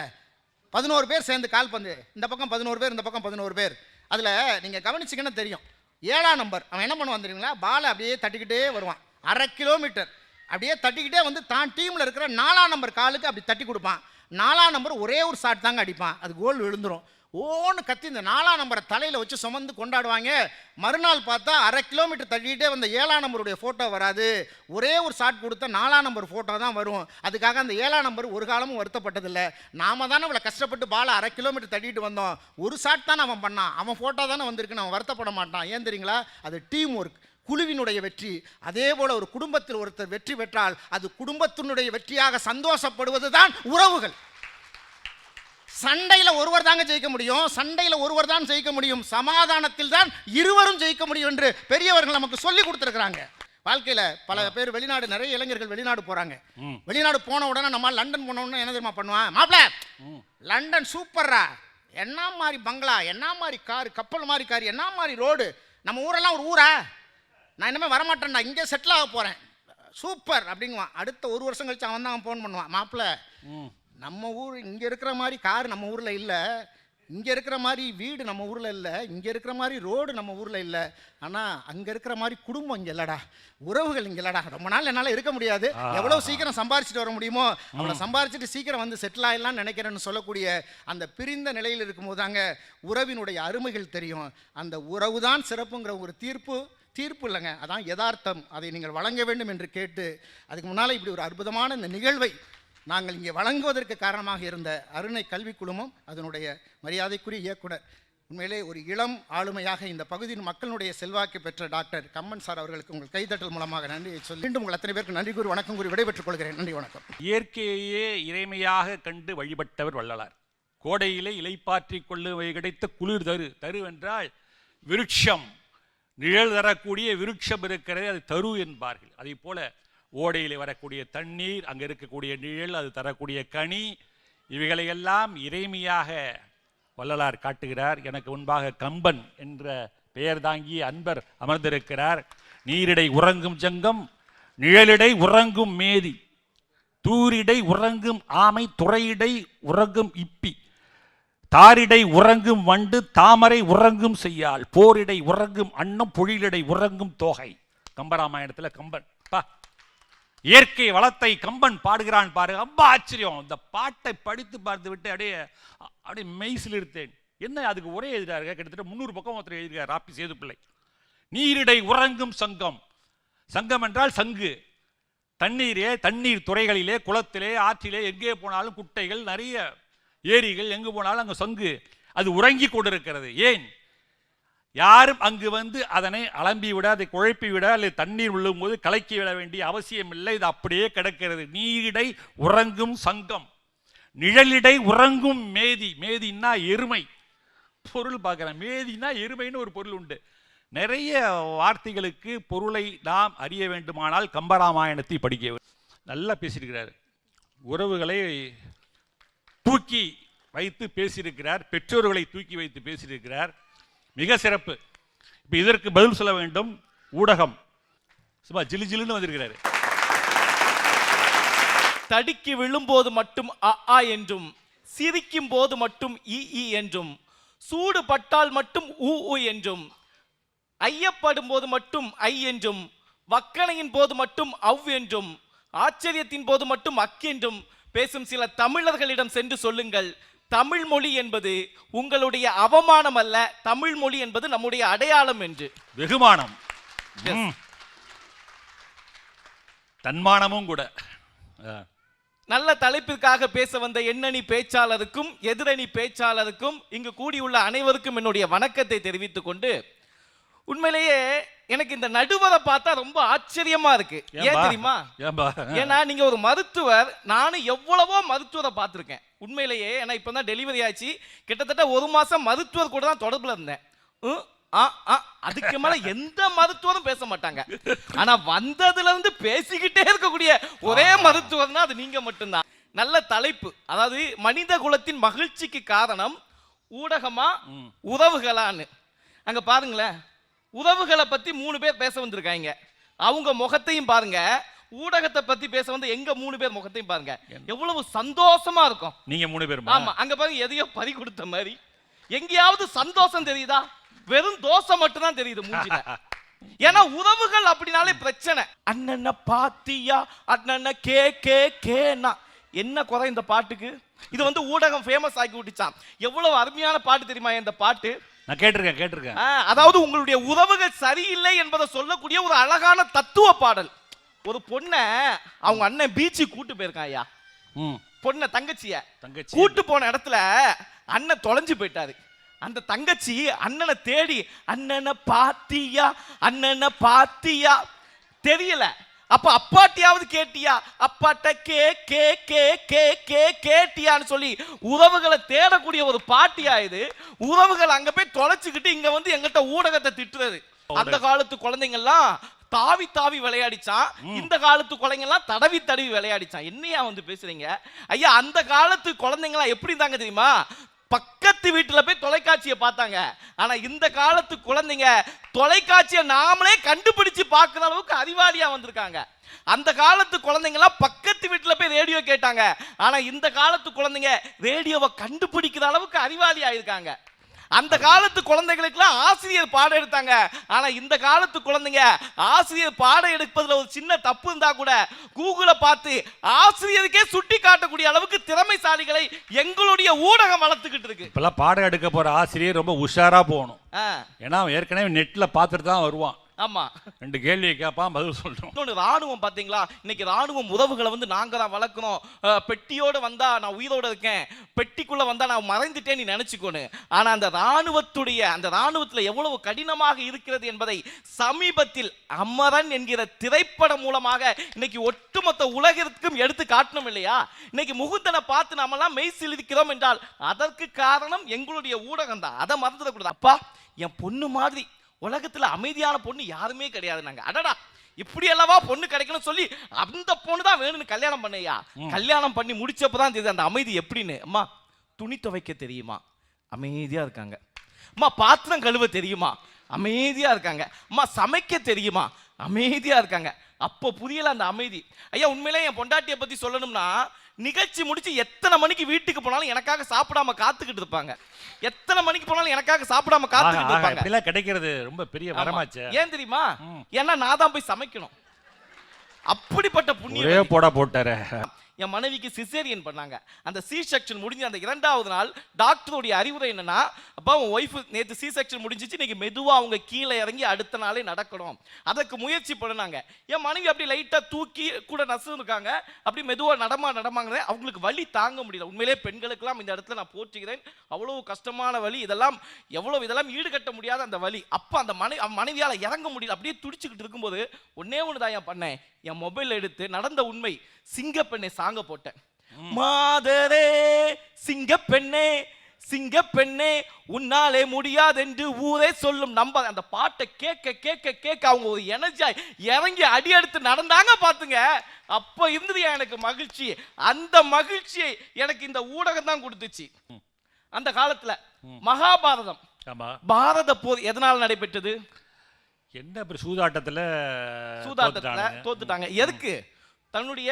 11 பேர் சேர்ந்து கால்பந்து, இந்த பக்கம் 11 பேர், இந்த பக்கம் 11 பேர். அதில் நீங்கள் கவனிச்சிங்கன்னா தெரியும், 7ஆம் நம்பர் அவன் என்ன பண்ணுவான் தெரியுங்களா, பாலை அப்படியே தட்டிக்கிட்டே வருவான், 1/2 கிலோமீட்டர் அப்படியே தட்டிக்கிட்டே வந்து தான் டீமில் இருக்கிற 4ஆம் நம்பர் காலுக்கு அப்படி தட்டி கொடுப்பான். 4ஆம் நம்பர் ஒரே ஒரு ஷாட் தாங்க அடிப்பான், அது கோல் விழுந்துடும். ஓன்னு கத்தி இந்த 4ஆம் நம்பரை தலையில் வச்சு சுமந்து கொண்டாடுவாங்க. மறுநாள் பார்த்தா 1/2 கிலோமீட்டர் தள்ளிக்கிட்டே வந்த 7ஆம் நம்பருடைய ஃபோட்டோ வராது, ஒரே ஒரு ஷாட் கொடுத்தா 4ஆம் நம்பர் ஃபோட்டோ தான் வரும். அதுக்காக அந்த 7ஆம் நம்பர் ஒரு காலமும் வருத்தப்பட்டதில்லை. நாம தானே இவ்வளோ கஷ்டப்பட்டு பாலை 1/2 கிலோமீட்டர் தள்ளிட்டு வந்தோம், ஒரு ஷாட் தானே அவன் பண்ணான், அவன் ஃபோட்டோ தானே வந்திருக்குன்னு அவன் வருத்தப்பட மாட்டான். ஏன் தெரியுங்களா, அது டீம் ஒர்க், குழுவினுடைய வெற்றி. அதே போல ஒரு குடும்பத்தில் ஒருத்தர் வெற்றி பெற்றால் அது குடும்பத்தினுடைய வெற்றியாக சந்தோஷப்படுவது தான் உறவுகள். சண்டையில் ஒருவர் தாங்க ஜெயிக்க முடியும், சண்டையில் ஒருவர் தான் ஜெயிக்க முடியும், சமாதானத்தில் தான் இருவரும் ஜெயிக்க முடியும் என்று பெரியவர்கள் நமக்கு சொல்லி கொடுத்துருக்காங்க. வாழ்க்கையில் பல பேர் வெளிநாடு, நிறைய இளைஞர்கள் வெளிநாடு போறாங்க. வெளிநாடு போன உடனே நம்ம லண்டன் போன உடனே என்ன தெரியுமா பண்ணுவான், மாப்பிள லண்டன் சூப்பர்ரா, என்ன மாதிரி பங்களா, என்ன மாதிரி கார், கப்பல் மாதிரி கார், என்ன மாதிரி ரோடு, நம்ம ஊரெல்லாம் ஒரு ஊரா, நான் இனிமேல் வரமாட்டேன்டா, இங்கே செட்டில் ஆக போகிறேன், சூப்பர் அப்படிங்குவான். அடுத்த 1 வருஷம் கழிச்சு அவன் தான் ஃபோன் பண்ணுவான், மாப்பிள்ள நம்ம ஊர் இங்கே இருக்கிற மாதிரி கார் நம்ம ஊரில் இல்லை, இங்கே இருக்கிற மாதிரி வீடு நம்ம ஊரில் இல்லை, இங்கே இருக்கிற மாதிரி ரோடு நம்ம ஊரில் இல்லை, ஆனால் அங்கே இருக்கிற மாதிரி குடும்பம் இங்கே இல்லைடா, உறவுகள் இங்கே இல்லைடா, ரொம்ப நாள் என்னால் இருக்க முடியாது, எவ்வளோ சீக்கிரம் சம்பாரிச்சிட்டு வர முடியுமோ அவ்வளோ சம்பாரிச்சிட்டு சீக்கிரம் வந்து செட்டில் ஆகிடலாம்னு நினைக்கிறேன்னு சொல்லக்கூடிய அந்த பிரிந்த நிலையில் இருக்கும்போது தாங்க உறவினுடைய அருமைகள் தெரியும். அந்த உறவு தான் சிறப்புங்கிற ஒரு தீர்ப்பு இல்லைங்க, அதான் யதார்த்தம். அதை நீங்கள் வழங்க வேண்டும் என்று கேட்டு, அதுக்கு முன்னால் இப்படி ஒரு அற்புதமான இந்த நிகழ்வை நாங்கள் இங்கே வழங்குவதற்கு காரணமாக இருந்த அருணை கல்வி குழுமம், அதனுடைய மரியாதைக்குரிய இயக்குனர், உண்மையிலே ஒரு இளம் ஆளுமையாக இந்த பகுதியின் மக்களுடைய செல்வாக்கு பெற்ற டாக்டர் கம்மன் சார் அவர்களுக்கு உங்கள் கைதட்டல் மூலமாக நன்றியை சொல்லி மீண்டும் உங்கள் அத்தனை பேருக்கு நன்றி கூறி வணக்கம் கூறி விடைபெற்றுக் கொள்கிறேன். நன்றி, வணக்கம். இயற்கையே இறைமையாக கண்டு வழிபட்டவர் வள்ளலார். கோடையிலே இலைப்பாற்றிக் கொள்ளுவை கிடைத்த குளிர் தருவென்றால் விருட்சம், நிழல் தரக்கூடிய விருட்சம் இருக்கிறது, அது தரு என்பார்கள். அதே போல ஓடையில் வரக்கூடிய தண்ணீர், அங்கே இருக்கக்கூடிய நிழல், அது தரக்கூடிய கனி, இவைகளையெல்லாம் இறைமையாக வள்ளலார் காட்டுகிறார். எனக்கு முன்பாக கம்பன் என்ற பெயர் தாங்கிய அன்பர் அமர்ந்திருக்கிறார். நீரிடை உறங்கும் ஜங்கம், நிழலிடை உறங்கும் மேதி, தூரிடை உறங்கும் ஆமை, துறையிடை உறங்கும் இப்பி, தாரிடை உறங்கும் வண்டு, தாமரை உறங்கும் செய்யாள், போரிடை உறங்கும் அன்னம், பொழிலிடை உறங்கும் தோகை. கம்பராமாயணத்தில் கம்பன் இயற்கை வளத்தை கம்பன் பாடுகிறான் பாரு, ரொம்ப ஆச்சரியம். இந்த பாட்டை படித்து பார்த்து விட்டு அப்படியே மெய்சில் இருத்தேன். என்ன அதுக்கு ஒரே எழுதுறாரு, கிட்டத்தட்ட 300 பக்கம் ஒருத்தர் எழுதுகிறார், ராப்பி சேதுப்பிள்ளை. நீரிடை உறங்கும் சங்கம், சங்கம் என்றால் சங்கு, தண்ணீர் துறைகளிலே, குளத்திலே, ஆற்றிலே, எங்கே போனாலும் குட்டைகள், நிறைய ஏரிகள், எங்கு போனாலும் அங்கே சங்கு, அது உறங்கி கொண்டிருக்கிறது. ஏன்? யாரும் அங்கு வந்து அதனை அலம்பி விட, அதை குழைப்பி விட, அல்லது தண்ணீர் விழும் போது கலக்கி விட வேண்டிய அவசியம் இல்லை, இது அப்படியே கிடக்கிறது. நீரிடை உறங்கும் சங்கம், நிழலிடை உறங்கும் மேதி. மேதின்னா எருமை, பொருள் பார்க்கிறேன். மேதினா எருமைன்னு ஒரு பொருள் உண்டு. நிறைய வார்த்தைகளுக்கு பொருளை நாம் அறிய வேண்டுமானால் கம்பராமாயணத்தை படிக்க. நல்லா பேசியிருக்கிறார், உறவுகளை தூக்கி வைத்து பேசியிருக்கிறார், பெற்றோர்களை தூக்கி வைத்து பேசியிருக்கிறார், மிக சிறப்பு. இப்போ இதற்கு பதில் சொல்ல வேண்டும் ஊடகம். சும்மா ஜிலு ஜிலுன்னு வந்திருக்கிறாரு. தடுக்கி விழும்போது மட்டும் அ என்றும், சிரிக்கும் போது மட்டும் இ என்றும், சூடு பட்டால் மட்டும் ஊ என்றும், ஐயப்படும் போது மட்டும் ஐ என்றும், வக்கணையின் போது மட்டும் அவ் என்றும், ஆச்சரியத்தின் போது மட்டும் அக்கென்றும் பேசும் சில தமிழர்களிடம் சென்று சொல்லுங்கள், தமிழ் மொழி என்பது உங்களுடைய அவமானம் அல்ல, தமிழ் மொழி என்பது நம்முடைய அடையாளம் என்று. வெகுமானம், தன்மானமும் கூட. நல்ல தலைப்பிற்காக பேச வந்த எண்ணணி பேச்சாளருக்கும் எதிரணி பேச்சாளருக்கும் இங்கு கூடியுள்ள அனைவருக்கும் என்னுடைய வணக்கத்தை தெரிவித்துக் கொண்டு, உண்மையிலேயே எனக்கு இந்த நடுவரை பார்த்தா ரொம்ப ஆச்சரியமா இருக்கு. ஏன் தெரியுமா? ஏன்னா நீங்க ஒரு மருத்துவர், நானும் எவ்வளவோ மருத்துவரை பார்த்திருக்கேன் உண்மையிலேயே. ஏன்னா இப்பதான் டெலிவரி ஆச்சு, கிட்டத்தட்ட 1 மாசம் மருத்துவர் கூட தான் தொடர்புல இருந்தேன். அதுக்கு மேல எந்த மருத்துவரும் பேச மாட்டாங்க. ஆனா வந்ததுல இருந்து பேசிக்கிட்டே இருக்கக்கூடிய ஒரே மருத்துவர்னா அது நீங்க மட்டும்தான். நல்ல தலைப்பு, அதாவது மனித குலத்தின் மகிழ்ச்சிக்கு காரணம் ஊடகமா உறவுகளான்னு. அங்க பாருங்களேன், உறவுகளை பத்தி 3 பேர் பேச வந்திருக்காங்க. அவங்க முகத்தையும் பாருங்க, ஊடகத்தை பத்தி பேச வந்து எங்க 3 பேர் முகத்தையும் பாருங்க, எவ்வளவு சந்தோஷமா இருக்கும். நீங்க 3 பேர்? ஆமா, அங்க பாருங்க, எதையோ பறி கொடுத்த மாதிரி. எங்கேயாவது சந்தோஷம் தெரியுதா? வெறும் தோசை மட்டும் தான் தெரியுது மூஞ்சில. ஏன்னா உறவுகள் அப்படினாலே பிரச்சனை. அண்ணன பாத்தியா, அண்ணன கே கே கேனா என்ன குறை இந்த பாட்டுக்கு? இது வந்து ஊடகம் ஃபேமஸ் ஆக்கி விட்டுச்சான். எவ்வளவு அருமையான பாட்டு தெரியுமா இந்த பாட்டு? நான் கேட்டிருக்கேன். அதாவது உங்களுடைய உறவுகள் சரியில்லை என்பதை சொல்லக்கூடிய ஒரு அழகான தத்துவ பாடல். ஒரு பொண்ணை அவங்க அண்ணன் பீச்சுக்கு கூட்டு போயிருக்கான் ஐயா. பொண்ணை தங்கச்சிய கூட்டு போன இடத்துல அண்ணன் தொலைஞ்சு போயிட்டாரு. அந்த தங்கச்சி அண்ணனை தேடி, அண்ணனை பாத்தியா தெரியல. அப்ப அப்பாட்டியாவது கேட்டியா, அப்பாட்ட கே கே கே கே கே கேட்டியான்னு சொல்லி உறவுகளை தேடக்கூடிய ஒரு பாட்டியா இது. உறவுகள் அங்க போய் தொலைச்சுக்கிட்டு இங்க வந்து எங்கிட்ட ஊடகத்தை திட்டுறது. அந்த காலத்து குழந்தைங்கள்லாம் தாவி தாவி விளையாடிச்சான், இந்த காலத்து குழந்தைங்கலாம் தடவி தடவி விளையாடிச்சான். என்னையா வந்து பேசுறீங்க ஐயா? அந்த காலத்து குழந்தைங்களாம் எப்படி இருந்தாங்க தெரியுமா? பக்கத்து வீட்டுல போய் தொலைக்காட்சியை பார்த்தாங்க. ஆனா இந்த காலத்து குழந்தைங்க தொலைக்காட்சியை நாமளே கண்டுபிடிச்சு பார்க்கிற அளவுக்கு அறிவாளியா வந்திருக்காங்க. அந்த காலத்து குழந்தைங்கலாம் பக்கத்து வீட்டுல போய் ரேடியோ கேட்டாங்க. ஆனா இந்த காலத்து குழந்தைங்க ரேடியோவை கண்டுபிடிக்கிற அளவுக்கு அறிவாளியா இருக்காங்க. அந்த காலத்து குழந்தைகளுக்கெல்லாம் ஆசிரியர் பாடம் எடுத்தாங்க. ஆனா இந்த காலத்து குழந்தைங்க ஆசிரியர் பாடம் எடுப்பதுல ஒரு சின்ன தப்பு இருந்தா கூட கூகுளை பார்த்து ஆசிரியருக்கே சுட்டி காட்டக்கூடிய அளவுக்கு திறமைசாலிகளை எங்களுடைய ஊடகம் வளர்த்துக்கிட்டு இருக்கு. இப்பெல்லாம் பாடம் எடுக்க போற ஆசிரியர் ரொம்ப உஷாரா போகணும். ஏன்னா ஏற்கனவே நெட்ல பார்த்துட்டு தான் வருவான். ஆமா, 2 கேள்வியை கேட்பான், பதில் சொல்றோம். இன்னொன்று ராணுவம் பாத்தீங்களா? இன்னைக்கு ராணுவம் உறவுகளை வந்து நாங்க தான் வளர்க்கணும். பெட்டியோட வந்தா நான் உயிரோட இருக்கேன், பெட்டிக்குள்ள வந்தா நான் மறைந்துட்டேன் நீ நினைச்சுக்கோன்னு. ஆனா அந்த ராணுவத்துல எவ்வளவு கடினமாக இருக்கிறது என்பதை சமீபத்தில் அமரன் என்கிற திரைப்படம் மூலமாக இன்னைக்கு ஒட்டுமொத்த உலகிற்கும் எடுத்து காட்டணும் இல்லையா? இன்னைக்கு முகுந்தனை பார்த்து நாமெல்லாம் மெய் சிலிர்க்கிறோம் என்றால் அதற்கு காரணம் எங்களுடைய ஊடகம் தான். அதை மறந்துடக்கூடாது. அப்பா, என் பொண்ணு மாதிரி உலகத்துல அமைதியான பொண்ணு யாருமே கிடையாது. நாங்க அடடா இப்படி அல்லவா பொண்ணு கிடைக்கணும் சொல்லி அந்த பொண்ணு தான் வேணும்னு கல்யாணம் பண்ணையா. கல்யாணம் பண்ணி முடிச்சப்பதான் தெரியுது அந்த அமைதி எப்படின்னு. அம்மா, துணி துவைக்க தெரியுமா? அமைதியா இருக்காங்க. அம்மா, பாத்திரம் கழுவ தெரியுமா? அமைதியா இருக்காங்க. அம்மா, சமைக்க தெரியுமா? அமைதியா இருக்காங்க. அப்போ புரியல அந்த அமைதி. ஐயா, உண்மையிலே என் பொண்டாட்டியை பத்தி சொல்லணும்னா, நிகழ்ச்சி முடிச்சு எத்தனை மணிக்கு வீட்டுக்கு போனாலும் எனக்காக சாப்பிடாம காத்துக்கிட்டு இருப்பாங்க. எத்தனை மணிக்கு போனாலும் எனக்காக சாப்பிடாம காத்துக்கிட்டு இருப்பாங்க. இதெல்லாம் கிடைக்கிறது ரொம்ப பெரிய வரமாச்சு. ஏன் தெரியுமா? ஏன்னா நான் தான் போய் சமைக்கணும். அப்படிப்பட்ட புண்ணியம் போட்டாரு. என் மனைவிக்கு சிசேரியன் பண்ணாங்க. அந்த சி செக்ஷன் முடிஞ்ச அந்த 2வது நாள் டாக்டருடைய அறிவுரை என்னன்னா, அப்பா உன் ஒய்ஃப் நேற்று சி செக்ஷன் முடிஞ்சிச்சு, இன்னைக்கு மெதுவா அவங்க கீழே இறங்கி அடுத்த நாளே நடக்கணும், அதற்கு முயற்சி பண்ணுனாங்க. என் மனைவி அப்படி லைட்டா தூக்கி கூட நசு இருக்காங்க, அப்படி மெதுவா நடமாங்க. அவங்களுக்கு வலி தாங்க முடியல. உண்மையிலே பெண்களுக்கெல்லாம் இந்த இடத்துல நான் போற்றுகிறேன். அவ்வளவு கஷ்டமான வலி. இதெல்லாம் ஈடுகட்ட முடியாத அந்த வலி. அப்ப அந்த மனைவியால இறங்க முடியல. அப்படியே துடிச்சுக்கிட்டு இருக்கும்போது ஒன்னே ஒண்ணுதான் என் பண்ணேன். என் மொபைல் எடுத்து நடந்த உண்மை சிங்கப்பெண்ணை சாங்க போட்டேன். மாதரே சிங்கப்பெண்ணே உன்னாலே முடியாது என்று ஊரே சொல்லும் நம்ப. அந்த பாட்டை கேட்க அவங்க ஒரு எனர்ஜியா இறங்கி அடி எடுத்து நடந்தாங்க பாத்துங்க. அப்ப இருந்தது எனக்கு மகிழ்ச்சி. அந்த மகிழ்ச்சியை எனக்கு இந்த ஊடகம் தான் கொடுத்துச்சு. அந்த காலத்துல மகாபாரதம், பாரத போர் எதனால் நடைபெற்றது? என்ன சூதாட்டத்துல தோத்துட்டாங்க. எதுக்கு? தன்னுடைய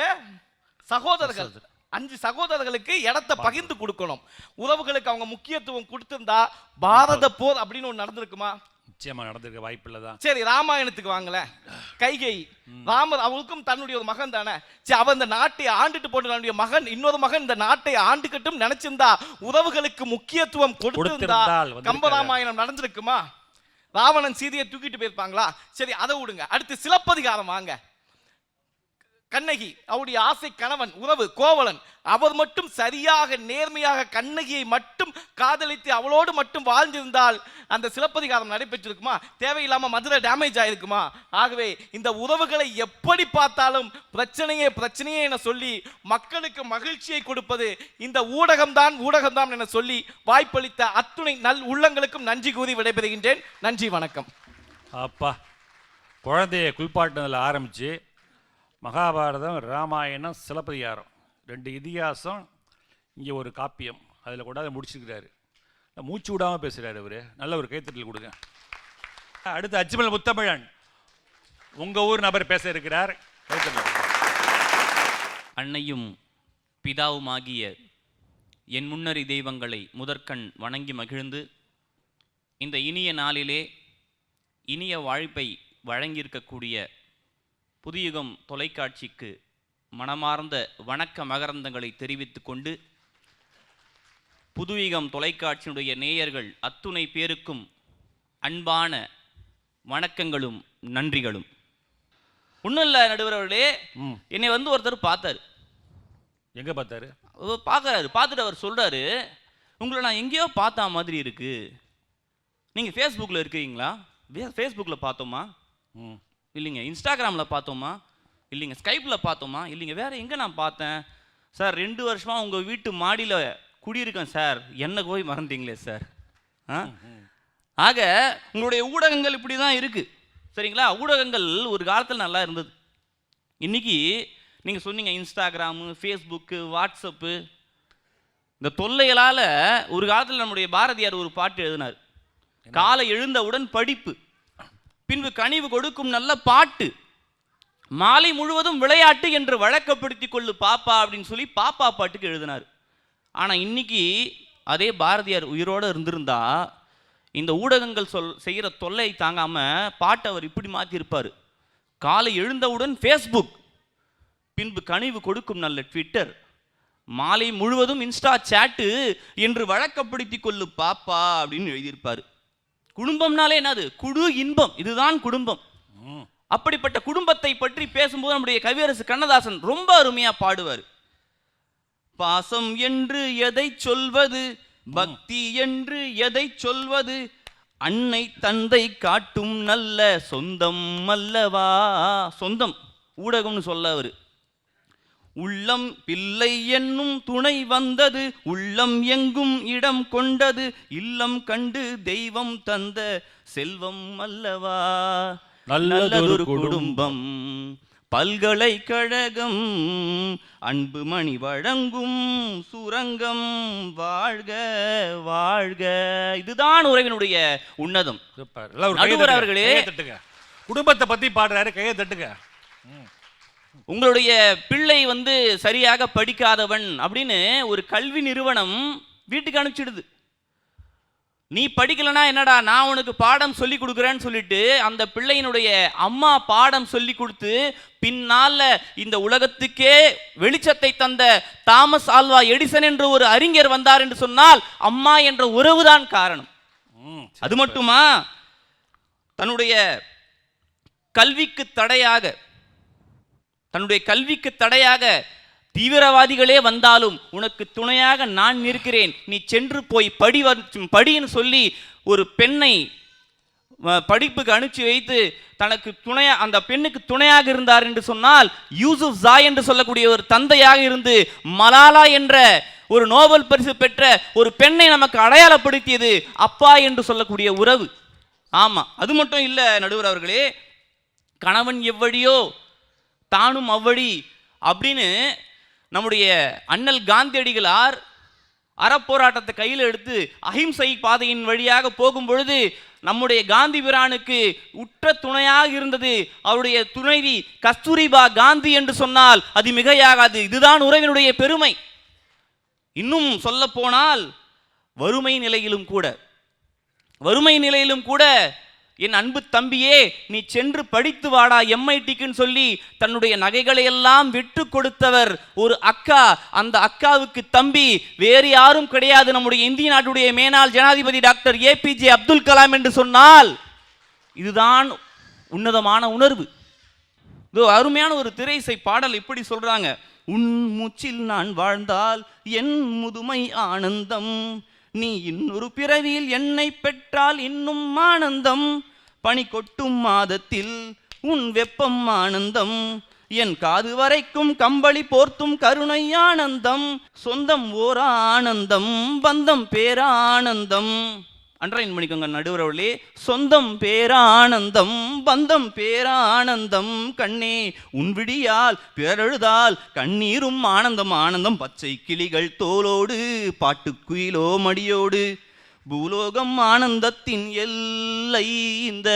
சகோதரர்கள் 5 சகோதரர்களுக்கு இடத்தை பகிர்ந்து கொடுக்கணும். உறவுகளுக்கு அவங்க முக்கியத்துவம் கொடுத்திருந்தா பாரத போர் அப்படின்னு ஒன்று நடந்திருக்குமா? நிச்சயமா நடந்திருக்க வாய்ப்பு இல்லதான். சரி, ராமாயணத்துக்கு வாங்கல. கைகை, ராமர் அவருக்கும் தன்னுடைய ஒரு மகன் தானே. சரி, அவன் இந்த நாட்டை ஆண்டுட்டு போட்டு தன்னுடைய மகன் இன்னொரு மகன் இந்த நாட்டை ஆண்டுகட்டும் நினைச்சிருந்தா, உறவுகளுக்கு முக்கியத்துவம் கொடுத்திருந்தா கம்பராமாயணம் நடந்திருக்குமா? ராவணன் சீதையை தூக்கிட்டு போயிருப்பாங்களா? சரி, அதை விடுங்க. அடுத்து சிலப்பதிகாரம் வாங்க. கண்ணகி, அவருடைய ஆசை கணவன் உறவு கோவலன், அவர் மட்டும் சரியாக நேர்மையாக கண்ணகியை மட்டும் காதலித்து அவளோடு மட்டும் வாழ்ந்திருந்தால் அந்த சிலப்பதிகாரம் நடைபெற்றிருக்குமா? தேவையில்லாம மதுரை டேமேஜ் ஆயிருக்குமா? ஆகவே இந்த உறவுகளை எப்படி பார்த்தாலும் பிரச்சனையே என சொல்லி மக்களுக்கு மகிழ்ச்சியை கொடுப்பது இந்த ஊடகம்தான் என சொல்லி வாய்ப்பளித்த அத்துணை நல் உள்ளங்களுக்கும் நன்றி கூறி விடைபெறுகின்றேன். நன்றி, வணக்கம். அப்பா, குழந்தைய குளிப்பாட்டினதில் ஆரம்பிச்சு மகாபாரதம், ராமாயணம், சிலப்பதிகாரம் 2 இதிகாசம், இங்கே ஒரு காப்பியம், அதில் கூட அதை முடிச்சிருக்கிறாரு. மூச்சு விடாமல் பேசுகிறாரு அவர். நல்ல ஒரு கைத்தட்டல் கொடுங்க. அடுத்து அஜ்மல் முத்தமிழன், உங்கள் ஊர் நபர் பேச இருக்கிறார். கைத்தட்டல். அன்னையும் பிதாவுமாகிய என் முன்னறி தெய்வங்களை முதற்கண் வணங்கி மகிழ்ந்து இந்த இனிய நாளிலே இனிய வாழ்ப்பை வழங்கியிருக்கக்கூடிய புதுயுகம் தொலைக்காட்சிக்கு மனமார்ந்த வணக்க மகரந்தங்களை தெரிவித்துக் கொண்டு புதுயுகம் தொலைக்காட்சியினுடைய நேயர்கள் அத்துணை பேருக்கும் அன்பான வணக்கங்களும் நன்றிகளும். ஒன்றும் இல்லை நடுவர் அவர்களே, என்னை வந்து ஒருத்தர் பார்த்தாரு. எங்கே பார்த்தாரு? பார்க்குறாரு. பார்த்துட்டு அவர் சொல்கிறாரு, உங்களை நான் எங்கேயோ பார்த்தா மாதிரி இருக்கு. நீங்கள் ஃபேஸ்புக்கில் இருக்கிறீங்களா? ஃபேஸ்புக்கில் பார்த்தோமா? இல்லைங்க. இன்ஸ்டாகிராமில் பார்த்தோமா? இல்லைங்க. ஸ்கைப்பில் பார்த்தோமா? இல்லைங்க. வேறு எங்கே நான் பார்த்தேன்? சார் 2 வருஷமாக உங்கள் வீட்டு மாடியில் குடியிருக்கேன் சார், என்ன போய் மறந்தீங்களே சார். ஆக உங்களுடைய ஊடகங்கள் இப்படி தான் இருக்குது, சரிங்களா? ஊடகங்கள் ஒரு காலத்தில் நல்லா இருந்தது. இன்றைக்கி நீங்கள் சொன்னீங்க இன்ஸ்டாகிராமு, ஃபேஸ்புக்கு, வாட்ஸ்அப்பு, இந்த தொல்லைகளால் ஒரு காலத்தில் நம்முடைய பாரதியார் ஒரு பாட்டு எழுதினார். காலை எழுந்தவுடன் படிப்பு, பின்பு கனிவு கொடுக்கும் நல்ல பாட்டு, மாலை முழுவதும் விளையாட்டு என்று வழக்கப்படுத்தி கொள்ளு பாப்பா அப்படின்னு சொல்லி பாப்பா பாட்டுக்கு எழுதினார். ஆனால் இன்னைக்கு அதே பாரதியார் உயிரோடு இருந்திருந்தா இந்த ஊடகங்கள் செய்கிற தொல்லை தாங்காமல் பாட்டை அவர் இப்படி மாற்றியிருப்பார். காலை எழுந்தவுடன் ஃபேஸ்புக், பின்பு கனிவு கொடுக்கும் நல்ல ட்விட்டர், மாலை முழுவதும் இன்ஸ்டா சேட்டு என்று வழக்கப்படுத்தி கொள்ளு பாப்பா அப்படின்னு எழுதியிருப்பார். குடும்பம்னாலே என்னது? குடு இன்பம், இதுதான் குடும்பம். அப்படிப்பட்ட குடும்பத்தை பற்றி பேசும்போது நம்முடைய கவியரசு கண்ணதாசன் ரொம்ப அருமையா பாடுவார். பாசம் என்று எதை சொல்வது, பக்தி என்று எதை சொல்வது, அன்னை தந்தை காட்டும் நல்ல சொந்தம் அல்லவா. சொந்தம் ஊடகம்னு சொல்ல அவரு. உள்ளம் பிள்ளை என்னும் துணை வந்தது, உள்ளம் எங்கும் இடம் கொண்டது, இல்லம் கண்டு தெய்வம் தந்த செல்வம் அல்லவா. நல்லதொரு குடும்பம், பல்கலைக்கழகம், அன்பு மணி வழங்கும் சுரங்கம், வாழ்க வாழ்க. இதுதான் உறவினுடைய உன்னதம். நடுவர் அவர்களே, குடும்பத்தை பத்தி பாடுறாரு, கையை தட்டுங்க. உங்களுடைய பிள்ளை வந்து சரியாக படிக்காதவன் அப்படின்னு ஒரு கல்வி நிறுவனம் வீட்டுக்கு அனுப்பிச்சிடுது. நீ படிக்கலனா என்னடா, நான் உனக்கு பாடம் சொல்லி கொடுக்குறேன்னு சொல்லிட்டு அந்த பிள்ளையினுடைய அம்மா பாடம் சொல்லி கொடுத்து பின்னால இந்த உலகத்துக்கே வெளிச்சத்தை தந்த தாமஸ் ஆல்வா எடிசன் என்று ஒரு அறிஞர் வந்தார் என்று சொன்னால் அம்மா என்ற உறவுதான் காரணம். அது மட்டுமா, தன்னுடைய கல்விக்கு தடையாக தீவிரவாதிகளே வந்தாலும் உனக்கு துணையாக நான் இருக்கிறேன், நீ சென்று போய் படின்னு சொல்லி ஒரு பெண்ணை படிப்புக்கு அனுப்பிச்சு வைத்து தனக்கு துணையா அந்த பெண்ணுக்கு துணையாக இருந்தார் என்று சொன்னால், யூசுப் ஜாய் என்று சொல்லக்கூடிய ஒரு தந்தையாக இருந்து மலாலா என்ற ஒரு நோபல் பரிசு பெற்ற ஒரு பெண்ணை நமக்கு அடையாளப்படுத்தியது அப்பா என்று சொல்லக்கூடிய உறவு. ஆமா, அது மட்டும் இல்லை நடுவர் அவர்களே, கணவன் எவ்வழியோ தானும் அவ்வழி அப்படின்னு நம்முடைய அண்ணல் காந்தியடிகளார் அறப்போராட்டத்தை கையில் எடுத்து அஹிம்சை பாதையின் வழியாக போகும் பொழுது நம்முடைய காந்தி பிரானுக்கு உற்ற துணையாக இருந்தது அவருடைய துணைவி கஸ்தூரிபா காந்தி என்று சொன்னால் அது மிகையாகாது. இதுதான் உறவினுடைய பெருமை. இன்னும் சொல்ல போனால் வறுமை நிலையிலும் கூட என் அன்பு தம்பியே, நீ சென்று படித்து வாடா MITக்குன்னு சொல்லி தன்னுடைய நகைகளை எல்லாம் விட்டு கொடுத்தவர் ஒரு அக்கா. அந்த அக்காவுக்கு தம்பி வேறு யாரும் கிடையாது, நம்முடைய இந்திய நாட்டுடைய மேனாள் ஜனாதிபதி டாக்டர் APJ அப்துல் கலாம் என்று சொன்னால் இதுதான் உன்னதமான உணர்வு. இது அருமையான ஒரு திரை இசை பாடல் இப்படி சொல்றாங்க. உன் மூச்சில் நான் வாழ்ந்தால் என் முதுமை ஆனந்தம், நீ இன்னொரு பிறவியில் என்னை பெற்றால் இன்னும் ஆனந்தம், பனி கொட்டும் மாதத்தில் உன் வெப்பம் ஆனந்தம், என் காது வரைக்கும் கம்பளி போர்த்தும் கருணை ஆனந்தம், சொந்தம் ஓர் ஆனந்தம், பந்தம் பேரானந்தம். அண்டர்லைன் பண்ணிக்கோங்க நடுவர் அவர்களே. சொந்தம் பேரானந்தம், பந்தம் பேரானந்தம், கண்ணே உன் விடியால் பிறழுதால் கண்ணீரும் ஆனந்தம் ஆனந்தம், பச்சை கிளிகள் தோலோடு பாட்டுக்குயிலோ மடியோடு, பூலோகம் ஆனந்தத்தின் எல்லை, இந்த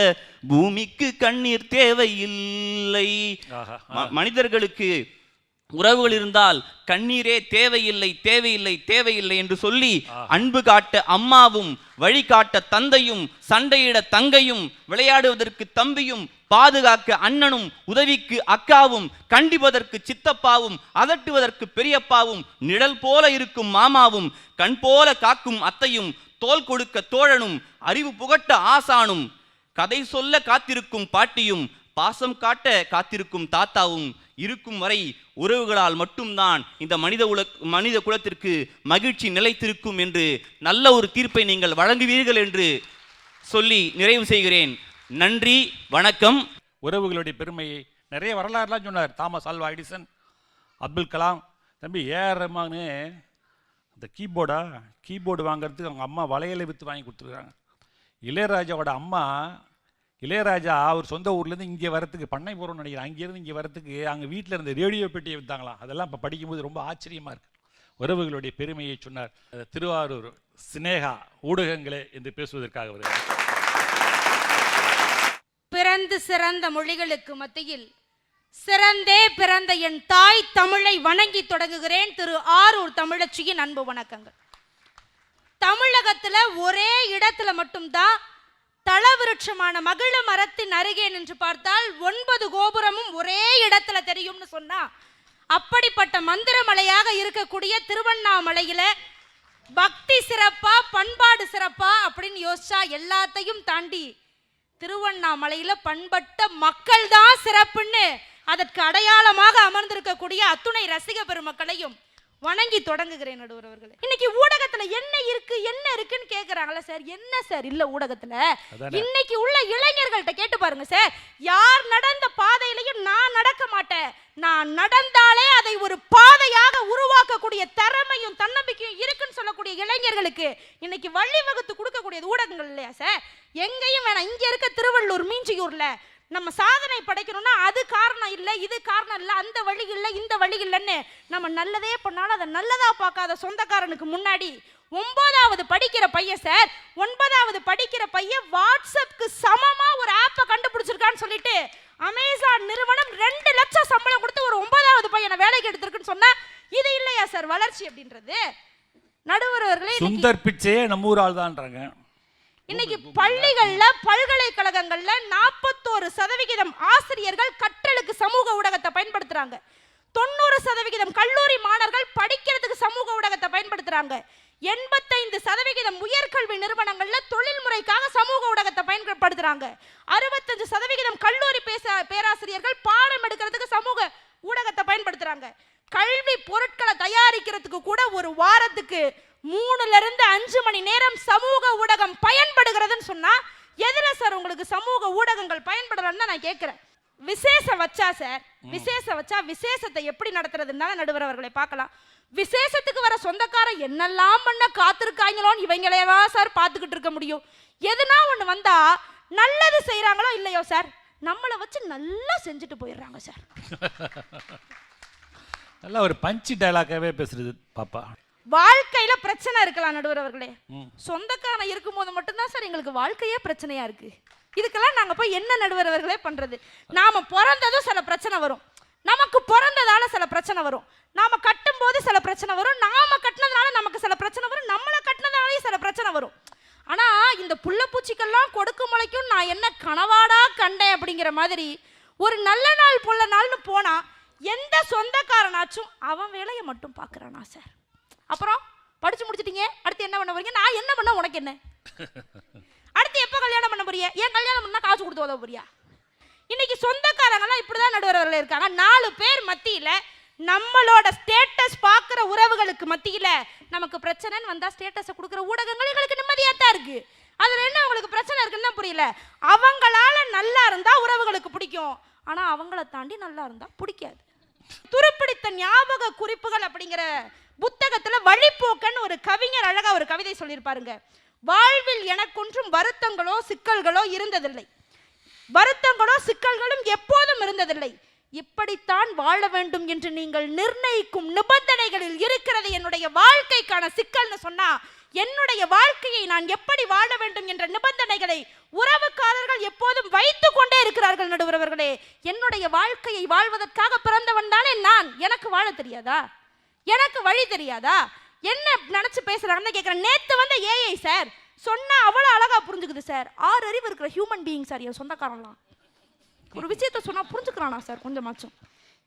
பூமிக்கு கண்ணீர் தேவையில்லை. மனிதர்களுக்கு உறவுகள் இருந்தால் கண்ணீரே தேவையில்லை தேவையில்லை தேவையில்லை என்று சொல்லி அன்பு காட்ட அம்மாவும் வழிகாட்ட தந்தையும் சண்டையிட தங்கையும் விளையாடுவதற்கு தம்பியும் பாதுகாக்க அண்ணனும் உதவிக்கு அக்காவும் கண்டிப்பதற்கு சித்தப்பாவும் அதட்டுவதற்கு பெரியப்பாவும் நிழல் போல இருக்கும் மாமாவும் கண் போல காக்கும் அத்தையும் தோள் கொடுக்க தோழனும் அறிவு புகட்ட ஆசானும் கதை சொல்ல காத்திருக்கும் பாட்டியும் பாசம் காட்ட காத்திருக்கும் தாத்தாவும் இருக்கும் வரை உறவுகளால் மட்டும்தான் இந்த மனித குலத்திற்கு மகிழ்ச்சி நிலைத்திருக்கும் என்று நல்ல ஒரு தீர்ப்பை நீங்கள் வழங்குவீர்கள் என்று சொல்லி நிறைவு செய்கிறேன். நன்றி, வணக்கம். உறவுகளுடைய பெருமையை நிறைய வரலாறுலாம் சொன்னார். Thomas Alva Edison, Abdul Kalam, தம்பி ஏஆர் ரஹ்மான் அந்த கீபோர்டு வாங்குறதுக்கு அவங்க அம்மா வளையலை விற்று வாங்கி கொடுத்துருக்காங்க. இளையராஜாவோட அம்மா, இளையராஜா அவர் சொந்த ஊர்லேருந்து இங்கே வரத்துக்கு பண்ணைபுரம்னு நினைக்கிறேன், அங்கேருந்து இங்கே வரத்துக்கு அங்கே வீட்டில் இருந்த ரேடியோ பெட்டியை விற்றாங்களாம். அதெல்லாம் இப்போ படிக்கும்போது ரொம்ப ஆச்சரியமாக இருக்கு. உறவுகளுடைய பெருமையை சொன்னார். திருவாரூர் சினேகா ஊடகங்களே என்று பேசுவதற்காக வருகிறார். பிறந்து சிறந்த மொழிகளுக்கு மத்தியில் சிறந்தே பிறந்த என் தாய் தமிழை வணங்கி தொடங்குகிறேன். திரு ஆரூர் தமிழச்சியின் அன்பு வணக்கங்கள். தமிழகத்துல ஒரே இடத்துல மட்டும்தான் தலவிருட்சமான மகிழ மரத்தின் அருகே நின்று பார்த்தால் 9 கோபுரமும் ஒரே இடத்துல தெரியும்னு சொன்னா, அப்படிப்பட்ட மந்திரமலையாக இருக்கக்கூடிய திருவண்ணாமலையில பக்தி சிறப்பா பண்பாடு சிறப்பா அப்படின்னு யோசிச்சா எல்லாத்தையும் தாண்டி திருவண்ணாமலையில பண்பட்ட மக்கள் தான் சிறப்புன்னு அதற்கு அடையாளமாக அமர்ந்திருக்கக்கூடிய அத்துணை ரசிக பெருமக்களையும் வணங்கி தொடங்குகிறேன். நடுவர் அவர்களே, இன்னைக்கு ஊடகத்துல என்ன இருக்குன்னு கேக்குறாங்களா சார்? என்ன சார் இல்ல ஊடகத்துல? இன்னைக்கு உள்ள இளைஞர்கள்ட்ட கேட்டு பாருங்க சார். யார் நடந்த பாதையிலையும் நான் நடக்க மாட்டேன், நான் நடந்தாலே அதை ஒரு பாதையாக உருவாக்கக்கூடிய திறமையும் தன்னம்பிக்கையும் இருக்குன்னு சொல்லக்கூடிய இளைஞர்களுக்கு இன்னைக்கு வழிவகுத்து கொடுக்கக்கூடியது ஊடகங்கள் இல்லையா சார்? எங்கேயும் வேணாம், இங்க இருக்க திருவள்ளூர் மீஞ்சியூர்ல நம்ம சாதனை படைக்கணும்னா அது காரணம் இல்லை, இது காரணம் இல்லை, அந்த வழி இல்லை, இந்த வழி இல்லைன்னு நம்ம நல்லதே பண்ணாலும் அதை நல்லதா பார்க்காத சொந்தக்காரனுக்கு முன்னாடி 9வது படிக்கிற பையன் சார், 9வது படிக்கிற பையன் வாட்ஸ்அப்க்கு சமமா ஒரு ஆப்பை கண்டுபிடிச்சிருக்கான்னு சொல்லிட்டு அமேசான் நிறுவனம் 2 லட்சம் சம்பளம் கொடுத்து ஒரு 9வது பையனை வேலைக்கு எடுத்திருக்குன்னு சொன்னா இது இல்லையா சார் வளர்ச்சி அப்படின்றது? நடுவர்களே, சுந்தர் பிச்சையே நம்ம ஊர் ஆள் தான்றாங்க. இன்னைக்கு பள்ளிகள்ல பல்கலைக்கழகங்கள்ல 41% ஆசிரியர்கள் கற்றலுக்கு சமூக ஊடகத்தை பயன்படுத்துறாங்க. 90% கல்லூரி மாணவர்கள் படிக்கிறதுக்கு சமூக ஊடகத்தை பயன்படுத்துறாங்க. 85% உயர்கல்வி நிறுவனங்கள்ல தொழில்முறைக்காக சமூக ஊடகத்தை பயன்படுத்துறாங்க. 65% கல்லூரி பேராசிரியர்கள் பாடம் எடுக்கிறதுக்கு சமூக ஊடகத்தை பயன்படுத்துறாங்க. கல்வி பொருட்களை தயாரிக்கிறதுக்கு கூட ஒரு வாரத்துக்கு 3-5 மணி நேரம் சமூக ஊடகம் பயன்படுகிறதுன்னு சொன்னா எதுல சார் உங்களுக்கு சமூக ஊடகங்கள் பயன்படலன்னு நான் கேட்கிறேன். விசேஷம் வச்சா சார், விசேஷம் வச்சா விசேஷத்தை எப்படி நடத்துறதுன்னா நடுவர் அவர்களை பார்க்கலாம். விசேஷத்துக்கு வர சொந்தக்காரன் என்னெல்லாம் பண்ண காத்திருக்காங்களோன்னு இவங்களேவா சார் பார்த்துக்கிட்டு இருக்க முடியும்? எதுனா ஒன்று வந்தா நல்லது செய்யறாங்களோ இல்லையோ சார், நம்மளை வச்சு நல்லா செஞ்சுட்டு போயிடுறாங்க சார். நல்லா ஒரு பஞ்சி டயலாக்காவே பேசுறது பாப்பா. வாழ்க்கையில பிரச்சனை இருக்கலாம் நடுவர் அவர்களே, சொந்தக்காரன் இருக்கும்போது மட்டும்தான் சார் எங்களுக்கு வாழ்க்கையே பிரச்சனையா இருக்கு. இதுக்கெல்லாம் நாங்க போய் என்ன நடுவர் அவர்களே பண்றது? நாம பிறந்ததும் சில பிரச்சனை வரும், நமக்கு பிறந்ததால சில பிரச்சனை வரும், நாம கட்டும் போது சில பிரச்சனை வரும், நாம கட்டினதுனால நமக்கு சில பிரச்சனை வரும், நம்மளை கட்டினதுனாலே சில பிரச்சனை வரும். ஆனா இந்த புள்ள பூச்சிக்கெல்லாம் கொடுக்கு முளைக்கும் நான் என்ன கனவாடா கண்டேன் அப்படிங்கிற மாதிரி ஒரு நல்ல நாள் புள்ள நாள்னு போனா எந்த சொந்தக்காரனாச்சும் அவன் வேலையை மட்டும் பார்க்கறானா சார்? அப்புறம் படிச்சு முடிச்சிட்டீங்க, அடுத்து என்ன பண்ண போறீங்க? நான் என்ன பண்ண உனக்கு என்ன? அடுத்து எப்போ கல்யாணம் பண்ண போறிய? ஏன் கல்யாணம் பண்ணா காசு கொடுத்து உதவ போறியா? இன்னைக்கு சொந்தக்காரங்களாம் இப்படிதான் நடுவர்கள் இருக்காங்க. 4 பேர் மத்தியில நம்மளோட ஸ்டேட்டஸ் பார்க்குற உறவுகளுக்கு மத்தியில நமக்கு பிரச்சனைன்னு வந்தா ஸ்டேட்டஸை கொடுக்குற ஊடகங்கள் எங்களுக்கு நிம்மதியா தான் இருக்கு. அதுல என்ன உங்களுக்கு பிரச்சனை இருக்குன்னு தான் புரியல. அவங்களால நல்லா இருந்தா உறவுகளுக்கு பிடிக்கும், ஆனா அவங்கள தாண்டி நல்லா இருந்தா பிடிக்காது. துருப்பிடித்த ஞாபக குறிப்புகள் அப்படிங்கிற புத்தகத்துல வழிபோக்கன் ஒரு கவிஞர் அழகா ஒரு கவிதை சொல்லியிருப்பாருங்க. வாழ்வில் எனக்கொன்றும் வருத்தங்களோ சிக்கல்களோ இருந்ததில்லை, வருத்தங்களோ சிக்கல்களும் எப்போதும் இருந்ததில்லை, இப்படித்தான் வாழ வேண்டும் என்று நீங்கள் நிர்ணயிக்கும் நிபந்தனைகளில் இருக்கிறது என்னுடைய வாழ்க்கைக்கான சிக்கல்னு சொன்னா என்னுடைய வாழ்க்கையை நான் எப்படி வாழ வேண்டும் என்ற நிபந்தனைகளை உறவுக்காரர்கள் எப்போதும் வைத்துக் கொண்டே இருக்கிறார்கள். நடுவர் அவர்களே, என்னுடைய வாழ்க்கையை வாழ்வதற்காக பிறந்தவன் தானே நான். எனக்கு வாழ தெரியாதா? எனக்கு வழி தெரியாதா? என்ன நினைச்சு பேசுறாங்கன்னு கேட்கிறேன். நேத்து வந்த ஏஐ சார் சொன்னா அவ்வளவு அழகா புரிஞ்சுக்குது சார். 6 அறிவு இருக்கிற ஹியூமன் பீயிங் சார் என் சொந்தக்காரன்லாம். ஒரு விஷயத்த சொன்னா புரிஞ்சுக்கிறானா சார் கொஞ்சமாச்சும்?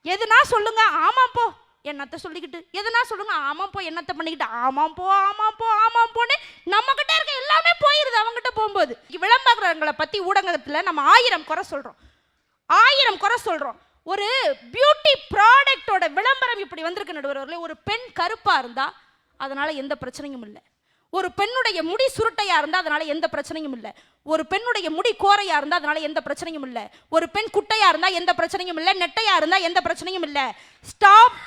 எதுனா சொல்லுங்க ஆமாம் போ என்னத்தை சொல்லிக்கிட்டு, எதுனா சொல்லுங்க ஆமாம் போ என்னத்தை பண்ணிக்கிட்டு, ஆமாம் போ ஆமாம் போ ஆமாம் போன்னு நம்ம கிட்ட இருக்க எல்லாமே போயிருது அவங்ககிட்ட போகும்போது. விளம்பரங்களை பத்தி ஊடகத்துல நம்ம 1000 குறை சொல்றோம், 1000 குறை சொல்றோம். ஒரு பியூட்டி ப்ராடக்டோட விளம்பரம் இப்படி வந்திருக்கு நடுவர்களே. ஒரு பெண் கருப்பா இருந்தா அதனால எந்த பிரச்சனையும் இல்லை. ஒரு பெண்ணுடைய முடி சுருட்டையா இருந்தா அதனால எந்த பிரச்சனையும் இல்லை. ஒரு பெண்ணுடைய முடி கோரையா இருந்தா அதனால எந்த பிரச்சனையும் இல்லை. ஒரு பெண் குட்டையா இருந்தா எந்த பிரச்சனையும் இல்லை. நெட்டையா இருந்தா எந்த பிரச்சனையும் இல்லை. ஸ்டாப்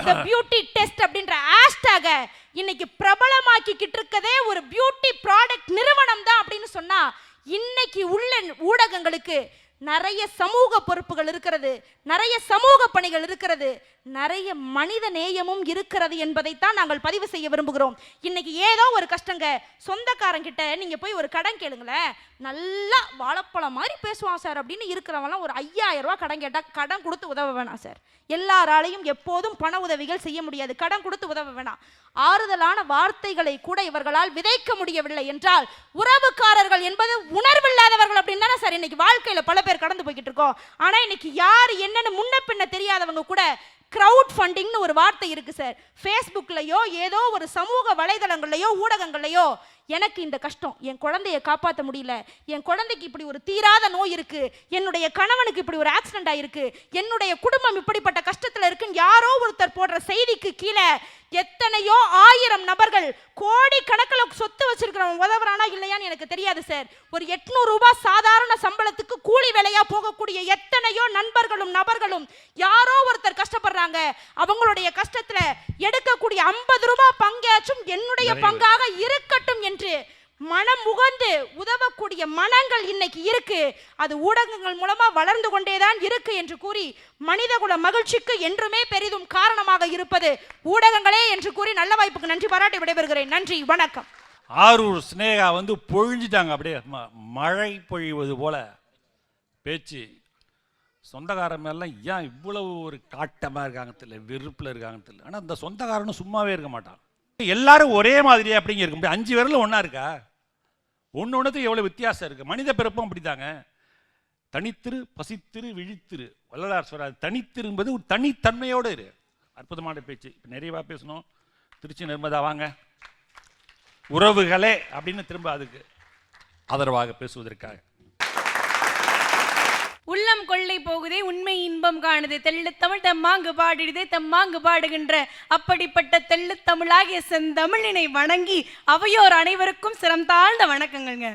தி பியூட்டி டெஸ்ட் அப்படின்ற ஹேஷ்டேக இன்னைக்கு பிரபலமாக்கிக்கிட்டு இருக்கதே ஒரு பியூட்டி ப்ராடக்ட் நிறுவனம் தான் அப்படின்னு சொன்னா, இன்னைக்கு உள்ள ஊடகங்களுக்கு நிறைய சமூக பொறுப்புகள் இருக்கிறது, நிறைய சமூக பணிகள் இருக்கிறது, நிறைய மனித நேயமும் இருக்கிறது என்பதைத்தான் நாங்கள் பதிவு செய்ய விரும்புகிறோம். இன்னைக்கு ஏதோ ஒரு கஷ்டங்க, சொந்தக்காரங்கிட்ட நீங்க போய் ஒரு கடன் கேளுங்களேன், நல்லா வாழைப்பழம் மாதிரி பேசுவான் சார் அப்படின்னு இருக்கிறவங்களாம் ஒரு 5000 ரூபாய் கடன் கேட்டா கடன் கொடுத்து உதவ வேணாம் சார். எல்லாராலையும் எப்போதும் பண உதவிகள் செய்ய முடியாது, கடன் கொடுத்து உதவ வேணாம். ஆறுதலான வார்த்தைகளை கூட இவர்களால் விதைக்க முடியவில்லை என்றால் உறவுக்காரர்கள் என்பது உணர்வில்லாதவர்கள் அப்படின்னு தானே சார் இன்னைக்கு வாழ்க்கையில பல பேர் கடந்து போய்கிட்டு இருக்கோம். ஆனா இன்னைக்கு யார் என்னன்னு முன்ன பின்ன தெரியாதவங்க கூட கிரவுட் ஃபண்டிங்னு ஒரு வார்த்தை இருக்கு சார். ஃபேஸ்புக்லையோ ஏதோ ஒரு சமூக வலைதளங்கள்லையோ ஊடகங்கள்லையோ எனக்கு இந்த கஷ்டம், என் குழந்தைய காப்பாற்ற முடியல, என் குழந்தைக்கு இப்படி ஒரு தீராத நோய் இருக்கு, என்னுடைய கணவனுக்கு இப்படி ஒரு ஆக்சிடென்ட் ஆயிருக்கு, என்னுடைய குடும்பம் இப்படிப்பட்ட கஷ்டத்துல இருக்குன்னு யாரோ ஒருத்தர் போடுற செய்திக்கு கீழே எத்தனையோ 1000 நபர்கள் கோடி கணக்கில் சொத்து வச்சிருக்கிறவன் உதவுறானா இல்லையான்னு எனக்கு தெரியாது சார். ஒரு 800 ரூபாய் சாதாரண சம்பளத்துக்கு கூலி வேலையா போகக்கூடிய எத்தனையோ நண்பர்களும் நபர்களும் யாரோ ஒருத்தர் கஷ்டப்படுறாங்க. அவங்களுடைய கஷ்டத்துல எடுக்கக்கூடிய 50 ரூபாய் பங்காச்சும் என்னுடைய பங்காக இருக்கட்டும் என்று மனம் முகந்து உதவக்கூடிய மனங்கள் இன்னைக்கு இருக்கு. அது ஊடகங்கள் மூலமா வளர்ந்து கொண்டேதான் இருக்கு என்று கூறி மனிதகுல மகிழ்ச்சிக்கு என்றுமே பெரிதும் காரணமாக இருப்பது ஊடகங்களே என்று கூறி நல்ல வாய்ப்புக்கு நன்றி பாராட்டி விடைபெறுகிறேன். நன்றி, வணக்கம். ஆரூர் ஸ்னேகா வந்து பொழிஞ்சிட்டாங்க, அப்படியே மழை பொழிவது போல பேச்சு. சொந்தக்காரன் மேலாம் ஏன் இவ்வளவு ஒரு காட்டமாக இருக்காங்க தெரியல, வெறுப்பில் இருக்காங்க தெரியல. ஆனால் இந்த சொந்தக்காரனும் சும்மாவே இருக்க மாட்டான். எல்லாரும் ஒரே மாதிரியே அப்படிங்க இருக்க முடியும். 5 விரலும் ஒன்றா இருக்கா? ஒன்றுத்துக்கு எவ்வளோ வித்தியாசம் இருக்குது. மனித பிறப்பும் அப்படித்தாங்க. தனித்திரு பசித்திரு விழித்திரு வள்ளலார் சொல்றாரு. தனித்திரு என்பது ஒரு தனித்தன்மையோடு இரு. அற்புதமான பேச்சு. இப்போ நிறைவாக பேசணும். திருச்சி நிர்மதா வாங்க. உறவுகளே அப்படின்னு திரும்ப அதுக்கு ஆதரவாக பேசுவதற்காக. உள்ளம் கொள்ளை போகுதே உண்மை இன்பம் காணுதே, தெள்ளுத்தமிழ் தம்மாங்கு பாடிடுதே தம்மாங்கு பாடுகின்ற அப்படிப்பட்ட தெள்ளுத்தமிழாகிய செந்தமிழினை வணங்கி அவையோர் அனைவருக்கும் சிரம் தாழ்ந்த வணக்கங்கள்ங்க.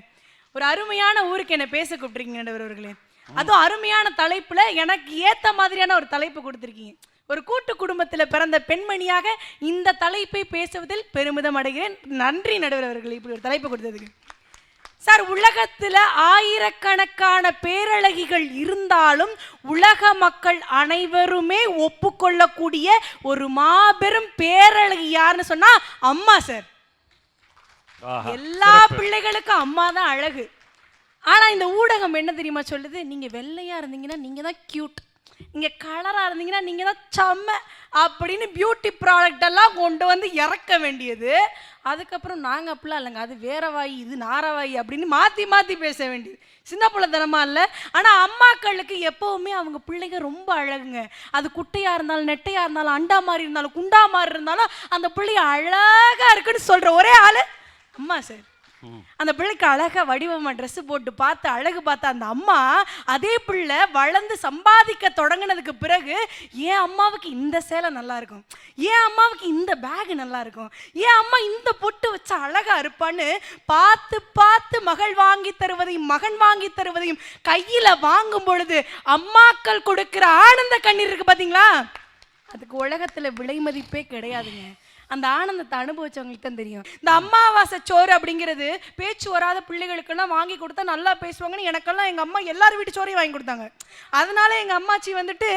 ஒரு அருமையான ஊருக்கு என்ன பேச கூப்பிட்டுருக்கீங்க அவர்களே. அதுவும் அருமையான தலைப்புல எனக்கு ஏத்த மாதிரியான ஒரு தலைப்பு கொடுத்துருக்கீங்க. ஒரு கூட்டு குடும்பத்தில் பிறந்த பெண்மணியாக இந்த தலைப்பை பேசுவதில் பெருமிதம் அடைகிறேன். நன்றி நடுவர் அவர்களே இப்படி ஒரு தலைப்பு கொடுத்ததுக்கு. சார், உலகத்தில் ஆயிரக்கணக்கான பேரழகிகள் இருந்தாலும் உலக மக்கள் அனைவருமே ஒப்புக்கொள்ளக்கூடிய ஒரு மாபெரும் பேரழகி யாருன்னு சொன்னா அம்மா சார். எல்லா பிள்ளைகளுக்கும் அம்மா தான் அழகு. ஆனா இந்த ஊடகம் என்ன தெரியுமா சொல்லுது? நீங்க வெள்ளையா இருந்தீங்கன்னா நீங்க தான் கியூட், நீங்க கலரா இருந்தீங்கன்னா நீங்க தான் செம்ம அப்படின்னு பியூட்டி ப்ராடக்ட் எல்லாம் கொண்டு வந்து இறக்க வேண்டியது. அதுக்கப்புறம் நாங்கள் அப்படிலாம் இல்லைங்க, அது வேற வாய் இது நாரவாய் அப்படின்னு மாற்றி மாற்றி பேச வேண்டியது. சின்ன பிள்ளைத்தனமா இல்லை. ஆனால் அம்மாக்களுக்கு எப்போவுமே அவங்க பிள்ளைங்க ரொம்ப அழகுங்க. அது குட்டையாக இருந்தாலும் நெட்டையாக இருந்தாலும் அண்டா மாதிரி இருந்தாலும் குண்டா மாதிரி இருந்தாலும் அந்த பிள்ளைங்க அழகாக இருக்குன்னு சொல்கிற ஒரே ஆள் அம்மா சார். அந்த பிள்ளைக்கு அழகா வடிவமா ட்ரெஸ் போட்டு பார்த்து அழகு பார்த்த அந்த அம்மா அதே பிள்ளை வளர்ந்து சம்பாதிக்க தொடங்கினதுக்கு பிறகு ஏன் அம்மாவுக்கு இந்த சேலை நல்லா இருக்கும், ஏன் அம்மாவுக்கு இந்த பேக் நல்லா இருக்கும், ஏன் அம்மா இந்த பொட்டு வச்சா அழகா இருப்பான்னு பார்த்து பார்த்து மகள் வாங்கி தருவதையும் மகன் வாங்கி தருவதையும் கையில வாங்கும் பொழுது அம்மாக்கள் கொடுக்கிற ஆனந்த கண்ணீர் இருக்கு பாத்தீங்களா, அதுக்கு உலகத்துல விலை மதிப்பே கிடையாதுங்க. அந்த ஆனந்தத்தை அனுபவிச்சவங்களுக்கு தான் தெரியும். இந்த அமாவாசை சோறு அப்படிங்கிறது பேச்சு வராத பிள்ளைகளுக்கெல்லாம் வாங்கி கொடுத்தா நல்லா பேசுவாங்கன்னு எனக்கெல்லாம் எங்கள் அம்மா எல்லார் வீட்டு சோறையும் வாங்கி கொடுத்தாங்க. அதனால எங்கள் அம்மாச்சி வந்துட்டு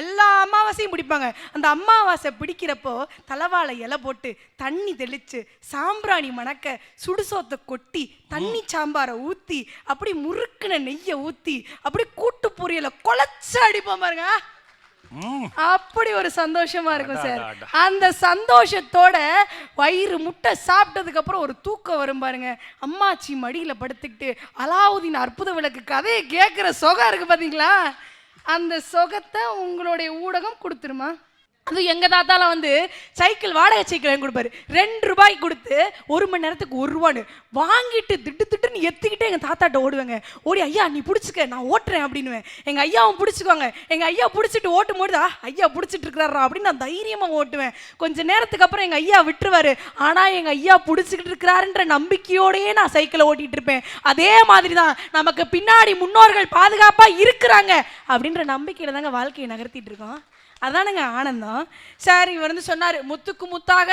எல்லா அமாவாசையும் பிடிப்பாங்க. அந்த அமாவாசை பிடிக்கிறப்போ தலவாழை இலை போட்டு தண்ணி தெளித்து சாம்பிராணி மணக்க சுடுசோத்தை கொட்டி தண்ணி சாம்பாரை ஊற்றி அப்படி முறுக்குன நெய்யை ஊற்றி அப்படி கூட்டு பொரியலை குழச்சி அடிப்போம் பாருங்க. அப்படி ஒரு சந்தோஷமா இருக்கும் சார். அந்த சந்தோஷத்தோட வயிறு முட்டை சாப்பிட்டதுக்கு அப்புறம் ஒரு தூக்கம் வரும் பாருங்க. அம்மாச்சி மடியில படுத்துக்கிட்டு அலாவுதீன் அற்புத விளக்கு கதையை கேட்கிற சுகம் இருக்கு பாத்தீங்களா? அந்த சுகத்தை உங்களுடைய ஊடகம் கொடுத்துருமா? அது எங்கள் தாத்தாலாம் வந்து சைக்கிள் வாடகை சைக்கிள் வாங்கி கொடுப்பாரு. 2 ரூபாய் கொடுத்து 1 மணி நேரத்துக்கு 1 ரூபான்னு வாங்கிட்டு திட்டுன்னு எத்திக்கிட்டே எங்கள் தாத்தாட்ட ஓடுவேங்க. ஓடி ஐயா நீ பிடிச்சிக்க நான் ஓட்டுறேன் அப்படின்னுவேன். எங்கள் ஐயாவும் பிடிச்சிக்குவாங்க. எங்கள் ஐயா பிடிச்சிட்டு ஓட்டும் போது ஐயா பிடிச்சிட்டு இருக்கிறாரா அப்படின்னு நான் தைரியமாக ஓட்டுவேன். கொஞ்சம் நேரத்துக்கு அப்புறம் எங்கள் ஐயா விட்டுருவாரு. ஆனால் எங்கள் ஐயா பிடிச்சிக்கிட்டு இருக்கிறாருன்ற நம்பிக்கையோடையே நான் சைக்கிளை ஓட்டிகிட்டு இருப்பேன். அதே மாதிரி தான் நமக்கு பின்னாடி முன்னோர்கள் பாதுகாப்பாக இருக்கிறாங்க அப்படின்ற நம்பிக்கையில் தாங்க வாழ்க்கையை நகர்த்திட்டு இருக்கோம். அதானுங்க ஆனந்தம். சார் இவர் வந்து சொன்னார் முத்துக்கு முத்தாக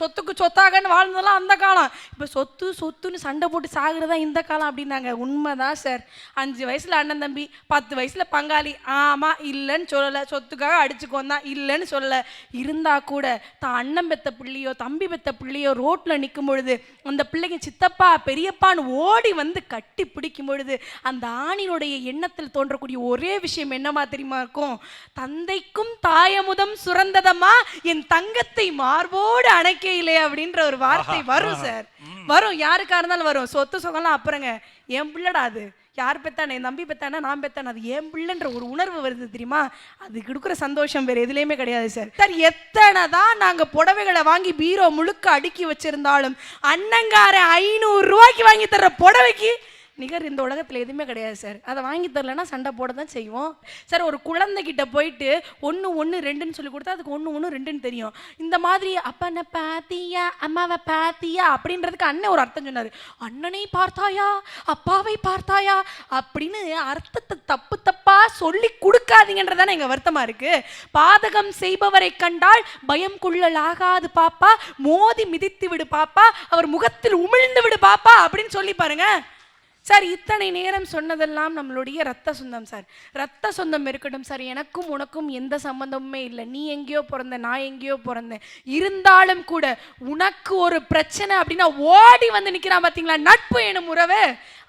சொத்துக்கு சொத்தாகன்னு வாழ்ந்ததெல்லாம் அந்த காலம். இப்போ சொத்துன்னு சண்டை போட்டு சாகுறதா இந்த காலம் அப்படின்னாங்க. உண்மைதான் சார். 5 வயசில் அண்ணன் தம்பி, 10 வயசில் பங்காளி. ஆமாம் இல்லைன்னு சொல்லலை. சொத்துக்காக அடிச்சுக்கோன் தான் இல்லைன்னு சொல்லலை. இருந்தால் கூட தான் அண்ணன் பெத்த பிள்ளையோ தம்பி பெத்த பிள்ளையோ ரோட்டில் நிற்கும் பொழுது அந்த பிள்ளைங்க சித்தப்பா பெரியப்பான்னு ஓடி வந்து கட்டி பிடிக்கும் பொழுது அந்த ஆணினுடைய எண்ணத்தில் தோன்றக்கூடிய ஒரே விஷயம் என்னமா தெரியுமா இருக்கும்? தந்தைக்கும் தாயமுதம் சுரந்ததம்மா என் தங்கத்தை மார்போடு அணைக்கையிலே அப்படின்ற ஒரு வார்த்தை வரும் சார். வரும், யாருக்கா இருந்தாலும் வரும். சொத்து சொகம்லாம் அப்புறங்க, என் பிள்ளடா அது. யார் பெத்தானே, என் தம்பி பெத்தானா நான் பெத்தானே, அது என் பிள்ளைன்ற ஒரு உணர்வு வருது தெரியுமா? அது கொடுக்குற சந்தோஷம் வேறு எதுலேயுமே கிடையாது சார். சார் எத்தனை தான் நாங்கள் புடவைகளை வாங்கி பீரோ முழுக்க அடுக்கி வச்சிருந்தாலும் அண்ணங்கார 500 ரூபாய்க்கு வாங்கி தர்ற புடவைக்கு நிகர் இந்த உலகத்தில் எதுவுமே கிடையாது சார். அதை வாங்கி தரலன்னா சண்டை போட தான் செய்வோம் சார். ஒரு குழந்தைகிட்ட போயிட்டு 1 1 2ன்னு சொல்லி கொடுத்தா அதுக்கு 1 1 2ன்னு தெரியும். இந்த மாதிரி அப்பனை பாத்தியா அம்மாவை பாத்தியா அப்படின்றதுக்கு அண்ணன் ஒரு அர்த்தம் சொன்னார். அண்ணனை பார்த்தாயா அப்பாவை பார்த்தாயா அப்படின்னு அர்த்தத்தை தப்பா சொல்லி கொடுக்காதீங்கன்றதானே எங்கள் வருத்தமாக இருக்குது. பாதகம் செய்பவரை கண்டால் பயம் கொள்ளலாகாது பாப்பா, மோதி மிதித்து விடு பாப்பா, அவர் முகத்தில் உமிழ்ந்து விடு பாப்பா அப்படின்னு சொல்லி பாருங்க சார். இத்தனை நேரம் சொன்னதெல்லாம் நம்மளுடைய ரத்த சொந்தம் சார். ரத்த சொந்தம் இருக்கட்டும் சார். எனக்கும் உனக்கும் எந்த சம்பந்தமுமே இல்லை. நீ எங்கேயோ பிறந்த, நான் எங்கேயோ பிறந்தேன். இருந்தாலும் கூட உனக்கு ஒரு பிரச்சனை அப்படின்னா ஓடி வந்து நிற்கிறான் பார்த்தீங்களா நட்பு எனும் உறவு.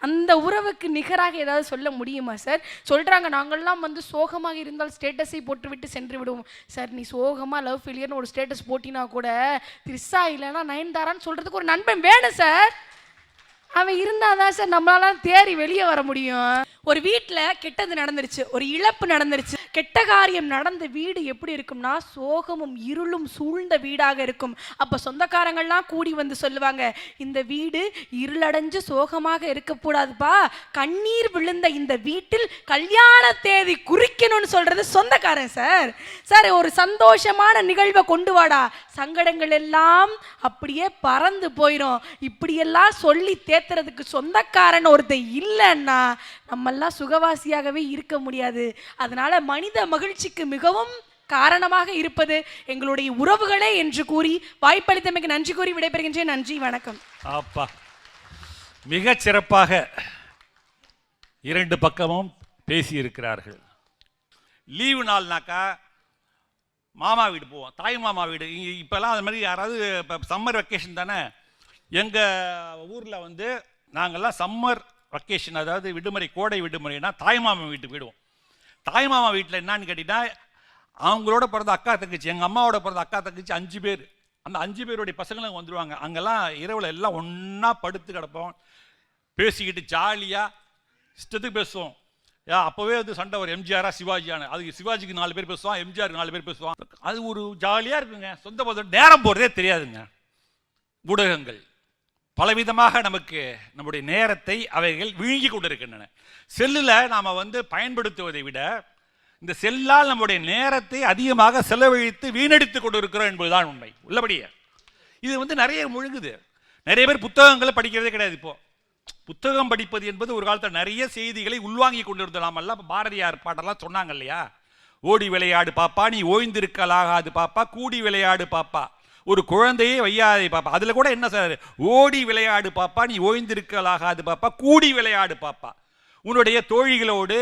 அந்த உறவுக்கு நிகராக ஏதாவது சொல்ல முடியுமா சார்? சொல்கிறாங்க நாங்கள்லாம் வந்து சோகமாக இருந்தால் ஸ்டேட்டஸை போட்டுவிட்டு சென்று விடுவோம் சார். நீ சோகமாக லவ் ஃபெயிலியர்னு ஒரு ஸ்டேட்டஸ் போட்டினா கூட த்ரிஷா இல்லைன்னா நயன்தாரான்னு சொல்கிறதுக்கு ஒரு நண்பன் வேணும் சார். அவன் இருந்தாதான் சார் நம்மளால தேறி வெளியே வர முடியும். ஒரு வீட்டில் கெட்டது நடந்துருச்சு, ஒரு இழப்பு நடந்துருச்சு. கெட்ட காரியம் நடந்த வீடு எப்படி இருக்கும்னா சோகமும் இருளும் சூழ்ந்த வீடாக இருக்கும். அப்போ சொந்தக்காரங்கள்லாம் கூடி வந்து சொல்லுவாங்க, இந்த வீடு இருளடைஞ்சு சோகமாக இருக்கக்கூடாதுப்பா, கண்ணீர் விழுந்த இந்த வீட்டில் கல்யாண தேதி குறிக்கணும்னு சொல்றது சொந்தக்காரன் சார். சார் ஒரு சந்தோஷமான நிகழ்வை கொண்டு வாடா, சங்கடங்கள் எல்லாம் அப்படியே பறந்து போயிடும். இப்படியெல்லாம் சொல்லி தேத்துறதுக்கு சொந்தக்காரன் ஒருத்தன் இல்லைன்னா நம்மெல்லாம் சுகவாசியாகவே இருக்க முடியாது. அதனால மனித மகிழ்ச்சிக்கு மிகவும் காரணமாக இருப்பது எங்களுடைய உறவுகளே என்று கூறி வாய்ப்பளித்தமைக்கு நன்றி கூறி விடைபெறுகின்றேன். நன்றி, வணக்கம். அப்பா மிக சிறப்பாக 2 பக்கமும் பேசியிருக்கிறார்கள். லீவு நாள்னாக்கா மாமா வீடு போவோம், தாய் மாமா வீடு. இப்போல்லாம் அது மாதிரி யாராவது இப்போ சம்மர் வெக்கேஷன் தானே, எங்கள் ஊரில் வந்து நாங்கள்லாம் சம்மர் வெக்கேஷன், அதாவது விடுமுறை, கோடை விடுமுறைனா தாய்மாமா வீட்டுக்கு போயிடுவோம். தாய்மாமா வீட்டில் என்னன்னு கேட்டிங்கன்னா அவங்களோட பிறந்த அக்கா தங்கச்சி, எங்கள் அம்மாவோட பிறந்த அக்கா தங்கச்சி 5 பேர். அந்த 5 பேருடைய பசங்களும் வந்துடுவாங்க. அங்கெல்லாம் இரவில் எல்லாம் ஒன்றா படுத்து கிடப்போம், பேசிக்கிட்டு ஜாலியாக இஷ்டத்துக்கு பேசுவோம். அப்போவே வந்து சண்டை ஒரு எம்ஜிஆரா சிவாஜியான, அதுக்கு சிவாஜிக்கு 4 பேர் பேசுவான், எம்ஜிஆருக்கு 4 பேர் பேசுவான். அது ஒரு ஜாலியாக இருக்குங்க. சொந்த பந்தம் நேரம் போகிறதே தெரியாதுங்க. ஊடகங்கள் பலவிதமாக நமக்கு நம்முடைய நேரத்தை அவைகள் விழுங்கி கொண்டிருக்கின்றன. செல்லில் நாம் வந்து பயன்படுத்துவதை விட இந்த செல்லால் நம்முடைய நேரத்தை அதிகமாக செலவழித்து வீணடித்து கொண்டிருக்கிறோம் என்பதுதான் உண்மை. உள்ளபடியே இது வந்து நிறைய முழுங்குது. நிறைய பேர் புத்தகங்களை படிக்கிறதே கிடையாது. இப்போ புத்தகம் படிப்பது என்பது ஒரு காலத்தில் நிறைய செய்திகளை உள்வாங்கி கொண்டிருந்தலாமல்ல. பாரதியார் பாட்டெல்லாம் சொன்னாங்க இல்லையா, ஓடி விளையாடு பாப்பா நீ ஓய்ந்திருக்கலாகாது பாப்பா, கூடி விளையாடு பாப்பா ஒரு குழந்தையே வையாதே பாப்பா. அதில் கூட என்ன சார், ஓடி விளையாடு பாப்பா, நீ ஓய்ந்திருக்கலாகாது பாப்பா, கூடி விளையாடு பாப்பா, உன்னுடைய தோழிகளோடு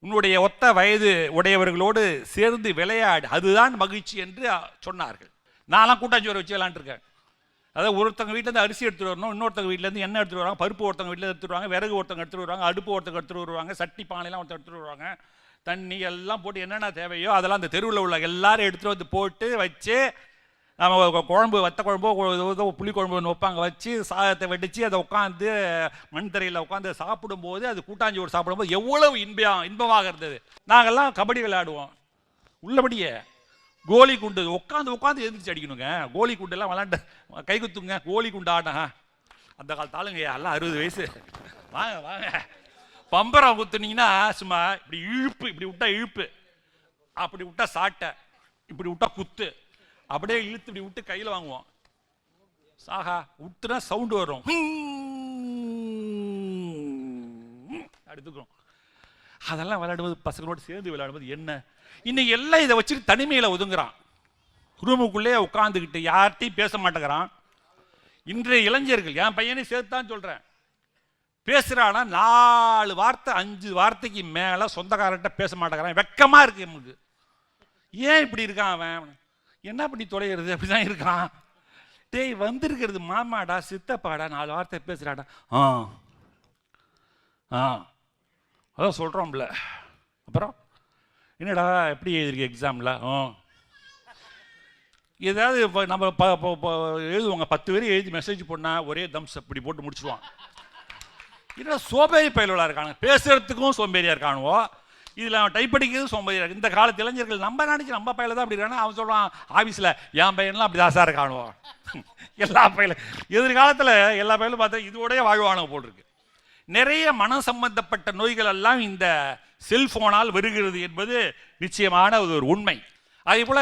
உன்னுடைய ஒத்த வயது உடையவர்களோடு சேர்ந்து விளையாடு, அதுதான் மகிழ்ச்சி என்று சொன்னார்கள். நான்லாம் கூட்டாஞ்சோறு வச்சு விளையாண்டுருக்கேன். அதாவது ஒருத்தவங்க வீட்டிலேருந்து அரிசி எடுத்துகிட்டு வரணும், இன்னொருத்தவங்க வீட்டிலேருந்து எண்ணெய் எடுத்துகிட்டு வருவாங்க, பருப்பு ஒருத்தவங்க வீட்டில் எடுத்துகிட்டு வருவாங்க, விறகு ஒருத்தவங்க எடுத்துகிட்டு வருவாங்க, அடுப்பு ஒருத்தவங்க எடுத்துகிட்டு வருவாங்க, சட்டி பானைலாம் ஒருத்தர் எடுத்துகிட்டு வருவாங்க, தண்ணி எல்லாம் போட்டு என்னென்ன தேவையோ அதெல்லாம் அந்த தெருவில் உள்ள எல்லாரும் எடுத்துகிட்டு வந்து போட்டு வச்சு, நம்ம குழம்பு வத்த குழம்போ புளி குழம்பு வைப்பாங்க, வச்சு சாதத்தை வெடித்து அதை உட்காந்து மண் தரையில் உட்காந்து சாப்பிடும்போது, அது கூட்டாஞ்சோறு சாப்பிடும்போது எவ்வளவு இன்பமாக இருந்தது. நாங்கள்லாம் கபடி விளையாடுவோம், உள்ளபடியே கோலி குண்டு உட்காந்து எந்திரிச்சு அடிக்கணுங்க. கோலி குண்டெல்லாம் விளாண்ட கை குத்துங்க, கோலி குண்டு ஆட்டம். அந்த காலத்து ஆளுங்க எல்லாம் 60 வயசு. வாங்க வாங்க, பம்பரம் குத்துனீங்கன்னா சும்மா இப்படி இழுப்பு, இப்படி விட்டா இழுப்பு, அப்படி விட்டா சாட்டை, இப்படி விட்டா குத்து, அப்படியே இழுத்து இப்படி விட்டு கையில் வாங்குவோம். சாகா விட்டுனா சவுண்டு வரும், எடுத்துக்கிறோம். அதெல்லாம் விளையாடும்போது பசங்களோடு சேர்ந்து விளையாடும்போது என்ன, இன்னைக்கு எல்லாம் இதை வச்சுட்டு தனிமையில் ஒதுங்குறான், ரூமுக்குள்ளே உட்காந்துக்கிட்டு யார்கிட்டையும் பேச மாட்டேங்கிறான். இன்றைய இளைஞர்கள், என் பையனை சேர்த்தான் சொல்கிறேன், பேசுகிறானா 4 வார்த்தை 5 வார்த்தைக்கு மேலே சொந்தக்காரர்கிட்ட பேச மாட்டேங்கிறான். வெக்கமாக இருக்கு நமக்கு. ஏன் இப்படி இருக்கான் அவன், என்ன பண்ணி தொலைகிறது, அப்படி தான் இருக்கான். டேய் வந்திருக்கிறது மாமாடா சித்தப்பாடா, 4 வார்த்தை பேசுகிறாடா, அதான் சொல்கிறோம்ல. அப்புறம் என்னடா எப்படி எழுதிருக்கு எக்ஸாமில், ஏதாவது இப்போ நம்ம எழுதுவாங்க 10 பேர் எழுதி மெசேஜ் பண்ணால் ஒரே தம்ஸ் அப்படி போட்டு முடிச்சுடுவான். என்னடா சோம்பேறி பயிலோட இருக்கானு, பேசுறதுக்கும் சோம்பேறியாக இருக்கானுவோ, இதில் அவன் டைப் படிக்கிறது சோம்பேறியாக இருக்கு. இந்த காலத்து இளைஞர்கள் நம்ம நினச்சி நம்ம பையில தான் அப்படி இருக்கானா, அவன் சொல்கிறான் ஆஃபீஸில் என் பையன்லாம் அப்படி தாசாக இருக்கானுவோ. எல்லா பையில எதிர்காலத்தில் எல்லா பையிலும் பார்த்தா இதோடய வாழ்வானவ போட்டிருக்கு. நிறைய மன சம்பந்தப்பட்ட நோய்கள் எல்லாம் இந்த செல்போனால் வருகிறது என்பது நிச்சயமான ஒரு உண்மை. அதே போல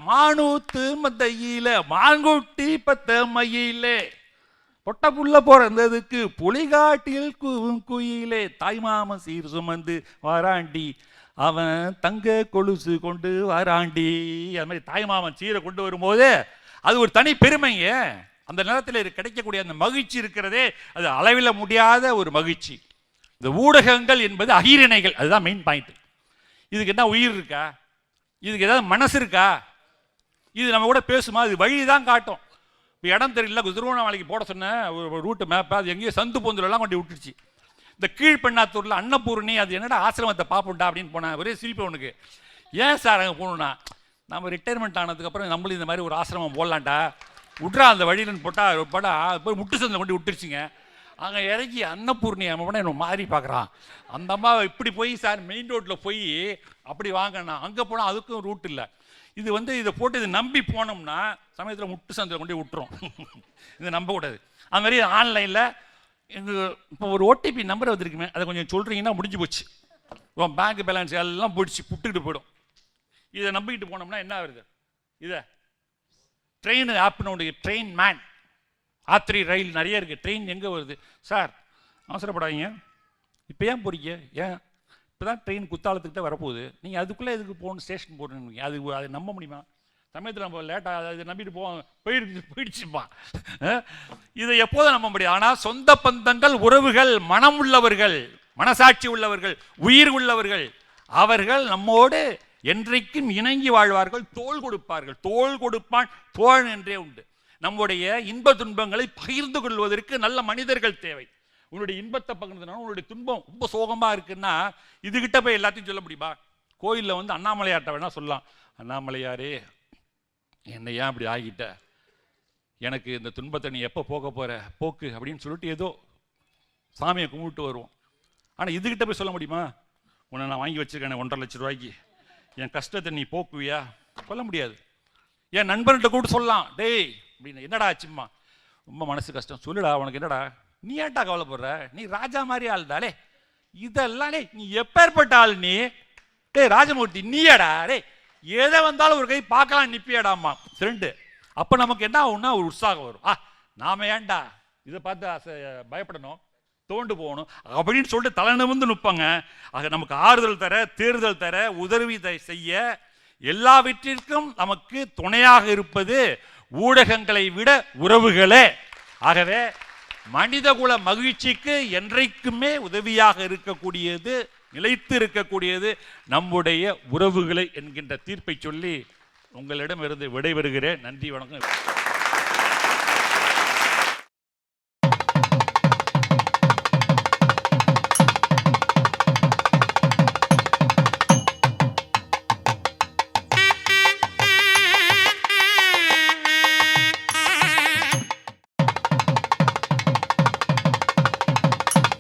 மானூத்து மத்தையில மாங்குட்டி பத்த மயிலே பொட்ட புள்ள பிறந்ததுக்கு புலிகாட்டில் குயிலே தாய்மாம சீர் சுமந்து வாராண்டி அவன் தங்க கொலுசு கொண்டு வாராண்டி. அது மாதிரி தாய்மாமன் சீரை கொண்டு வரும்போது அது ஒரு தனி பெருமைங்க. அந்த நேரத்தில் கிடைக்கக்கூடிய அந்த மகிழ்ச்சி இருக்கிறதே அது அளவில முடியாத ஒரு மகிழ்ச்சி. இந்த ஊடகங்கள் என்பது அகிரிணைகள், அதுதான் மெயின் பாயிண்ட். இதுக்கு என்ன உயிர் இருக்கா, இதுக்கு ஏதாவது மனசு இருக்கா, இது நம்ம கூட பேசுமா, இது வழி தான் காட்டும். இப்போ இடம் தெரியல, திருவண்ணாமலைக்கு போட சொன்ன ஒரு ரூட்டு மேப்பை அது எங்கேயோ சந்து பொந்துலெல்லாம் கொண்டு விட்டுருச்சு. இந்த கீழ்பெண்ணாத்தூரில் அன்னபூர்ணி அது என்னடா ஆசிரமத்தை பார்ப்போம்டா அப்படின்னு போனேன். ஒரே சிரிப்பு உனக்கு. ஏன் சார் அங்கே போகணுன்னா, நம்ம ரிட்டையர்மெண்ட் ஆனதுக்கப்புறம் நம்மளும் இந்த மாதிரி ஒரு ஆசிரமம் போடலான்டா, விட்றா அந்த வழியிலன்னு போட்டால் போய் முட்டு சந்தை கொண்டு விட்டுருச்சுங்க. அங்கே இறங்கி அன்னபூர்ணி அம்மா போனால் என்ன மாதிரி பார்க்குறான். அந்த அம்மா இப்படி போய் சார் மெயின் ரோட்டில் போய் அப்படி வாங்கினா, அங்கே போனால் அதுக்கும் ரூட் இல்லை. இது இதை போட்டு இதை நம்பி போனோம்னா சமயத்தில் முட்டு சந்தை கொண்டு விட்டுரும். இதை நம்பக்கூடாது. அது மாதிரி ஆன்லைனில் எங்கள் இப்போ ஒரு ஓடிபி நம்பர் வந்துருக்குமே, அதை கொஞ்சம் சொல்கிறீங்கன்னா முடிஞ்சு போச்சு. உன் பேங்க் பேலன்ஸ் எல்லாம் பிடிச்சி புட்டுக்கிட்டு போயிடும். இதை நம்பிக்கிட்டு போனோம்னா என்ன வருது, இதை ட்ரெயின் ஆப்னு ட்ரெயின் மேன் ஆத்திரி ரயில் நிறைய இருக்குது. ட்ரெயின் எங்கே வருது சார், அவசரப்படாதீங்க, இப்போ ஏன் போகிறீங்க, ஏன் இப்போ தான் ட்ரெயின் குத்தாலத்துக்கிட்ட வரப்போகுது, நீங்கள் அதுக்குள்ளே எதுக்கு போகணும், ஸ்டேஷன் போடணுங்க. அதை நம்ப முடியுமா? சமயத்தில் நம்ம லேட்டாக அதை நம்பிட்டு போயிடுச்சுப்பா. இதை எப்போதும் நம்ப முடியாது. ஆனால் சொந்த பந்தங்கள், உறவுகள், மனம் உள்ளவர்கள், மனசாட்சி உள்ளவர்கள், உயிர் உள்ளவர்கள், அவர்கள் நம்மோடு என்றைக்கும் இணங்கி வாழ்வார்கள், தோள் கொடுப்பார்கள். தோள் கொடுப்பான் தோழன் என்றே உண்டு. நம்முடைய இன்ப துன்பங்களை பகிர்ந்து கொள்வதற்கு நல்ல மனிதர்கள் தேவை. உன்னுடைய இன்பத்தை பகிர்ந்தனால உன்னுடைய துன்பம் ரொம்ப சோகமாக இருக்குன்னா இதுகிட்ட போய் எல்லாத்தையும் சொல்ல முடியுமா? கோயிலில் அண்ணாமலையார்ட்ட வேணா சொல்லலாம், அண்ணாமலையாரே என்னை ஏன் அப்படி ஆகிட்ட, எனக்கு இந்த துன்பத்தை நீ எப்போ போக போகிற போக்கு அப்படின்னு சொல்லிட்டு ஏதோ சாமியை கும்பிட்டு வருவோம். ஆனால் இதுகிட்ட போய் சொல்ல முடியுமா, உன்னை நான் வாங்கி வச்சுருக்கேன் 1.5 லட்சம் ரூபாய்க்கு, என் கஷ்டத்தை நீ போக்குவியா? சொல்ல முடியாது. என் நண்பர்கிட்ட கூப்பிட்டு சொல்லலாம், டேய் அப்படின்னு, என்னடா ஆச்சும்மா, ரொம்ப மனசு கஷ்டம், சொல்லுடா உனக்கு என்னடா, நீ ஏன்டா கவலைப்படுற, நீ ராஜா மாதிரி ஆள்தாலே, இதெல்லாம் டே நீ எப்பேற்பட்ட ஆள் நீ, டே ராஜமூர்த்தி நீயாடா, டே எதை வந்தாலும் ஒரு கை பார்க்கலாம் நிப்பியாடாமா ஃப்ரெண்டு. அப்போ நமக்கு என்ன ஆகும்னா ஒரு உற்சாகம் வரும். நாம ஏன்டா இதை பார்த்து பயப்படணும், தோண்டு போகணும் அப்படின்னு சொல்லிட்டு தலை நிமிர்ந்து நிற்பாங்க. ஆக நமக்கு ஆறுதல் தர, தேர்தல் தர, உதவி செய்ய, எல்லாவற்றிற்கும் நமக்கு துணையாக இருப்பது ஊடகங்களை விட உறவுகளே. ஆகவே மனிதகுல மகிழ்ச்சிக்கு என்றைக்குமே உதவியாக இருக்கக்கூடியது, நிலைத்து இருக்கக்கூடியது நம்முடைய உறவுகளை என்கின்ற தீர்ப்பை சொல்லி உங்களிடமிருந்து விடைபெறுகிறேன். நன்றி, வணக்கம்.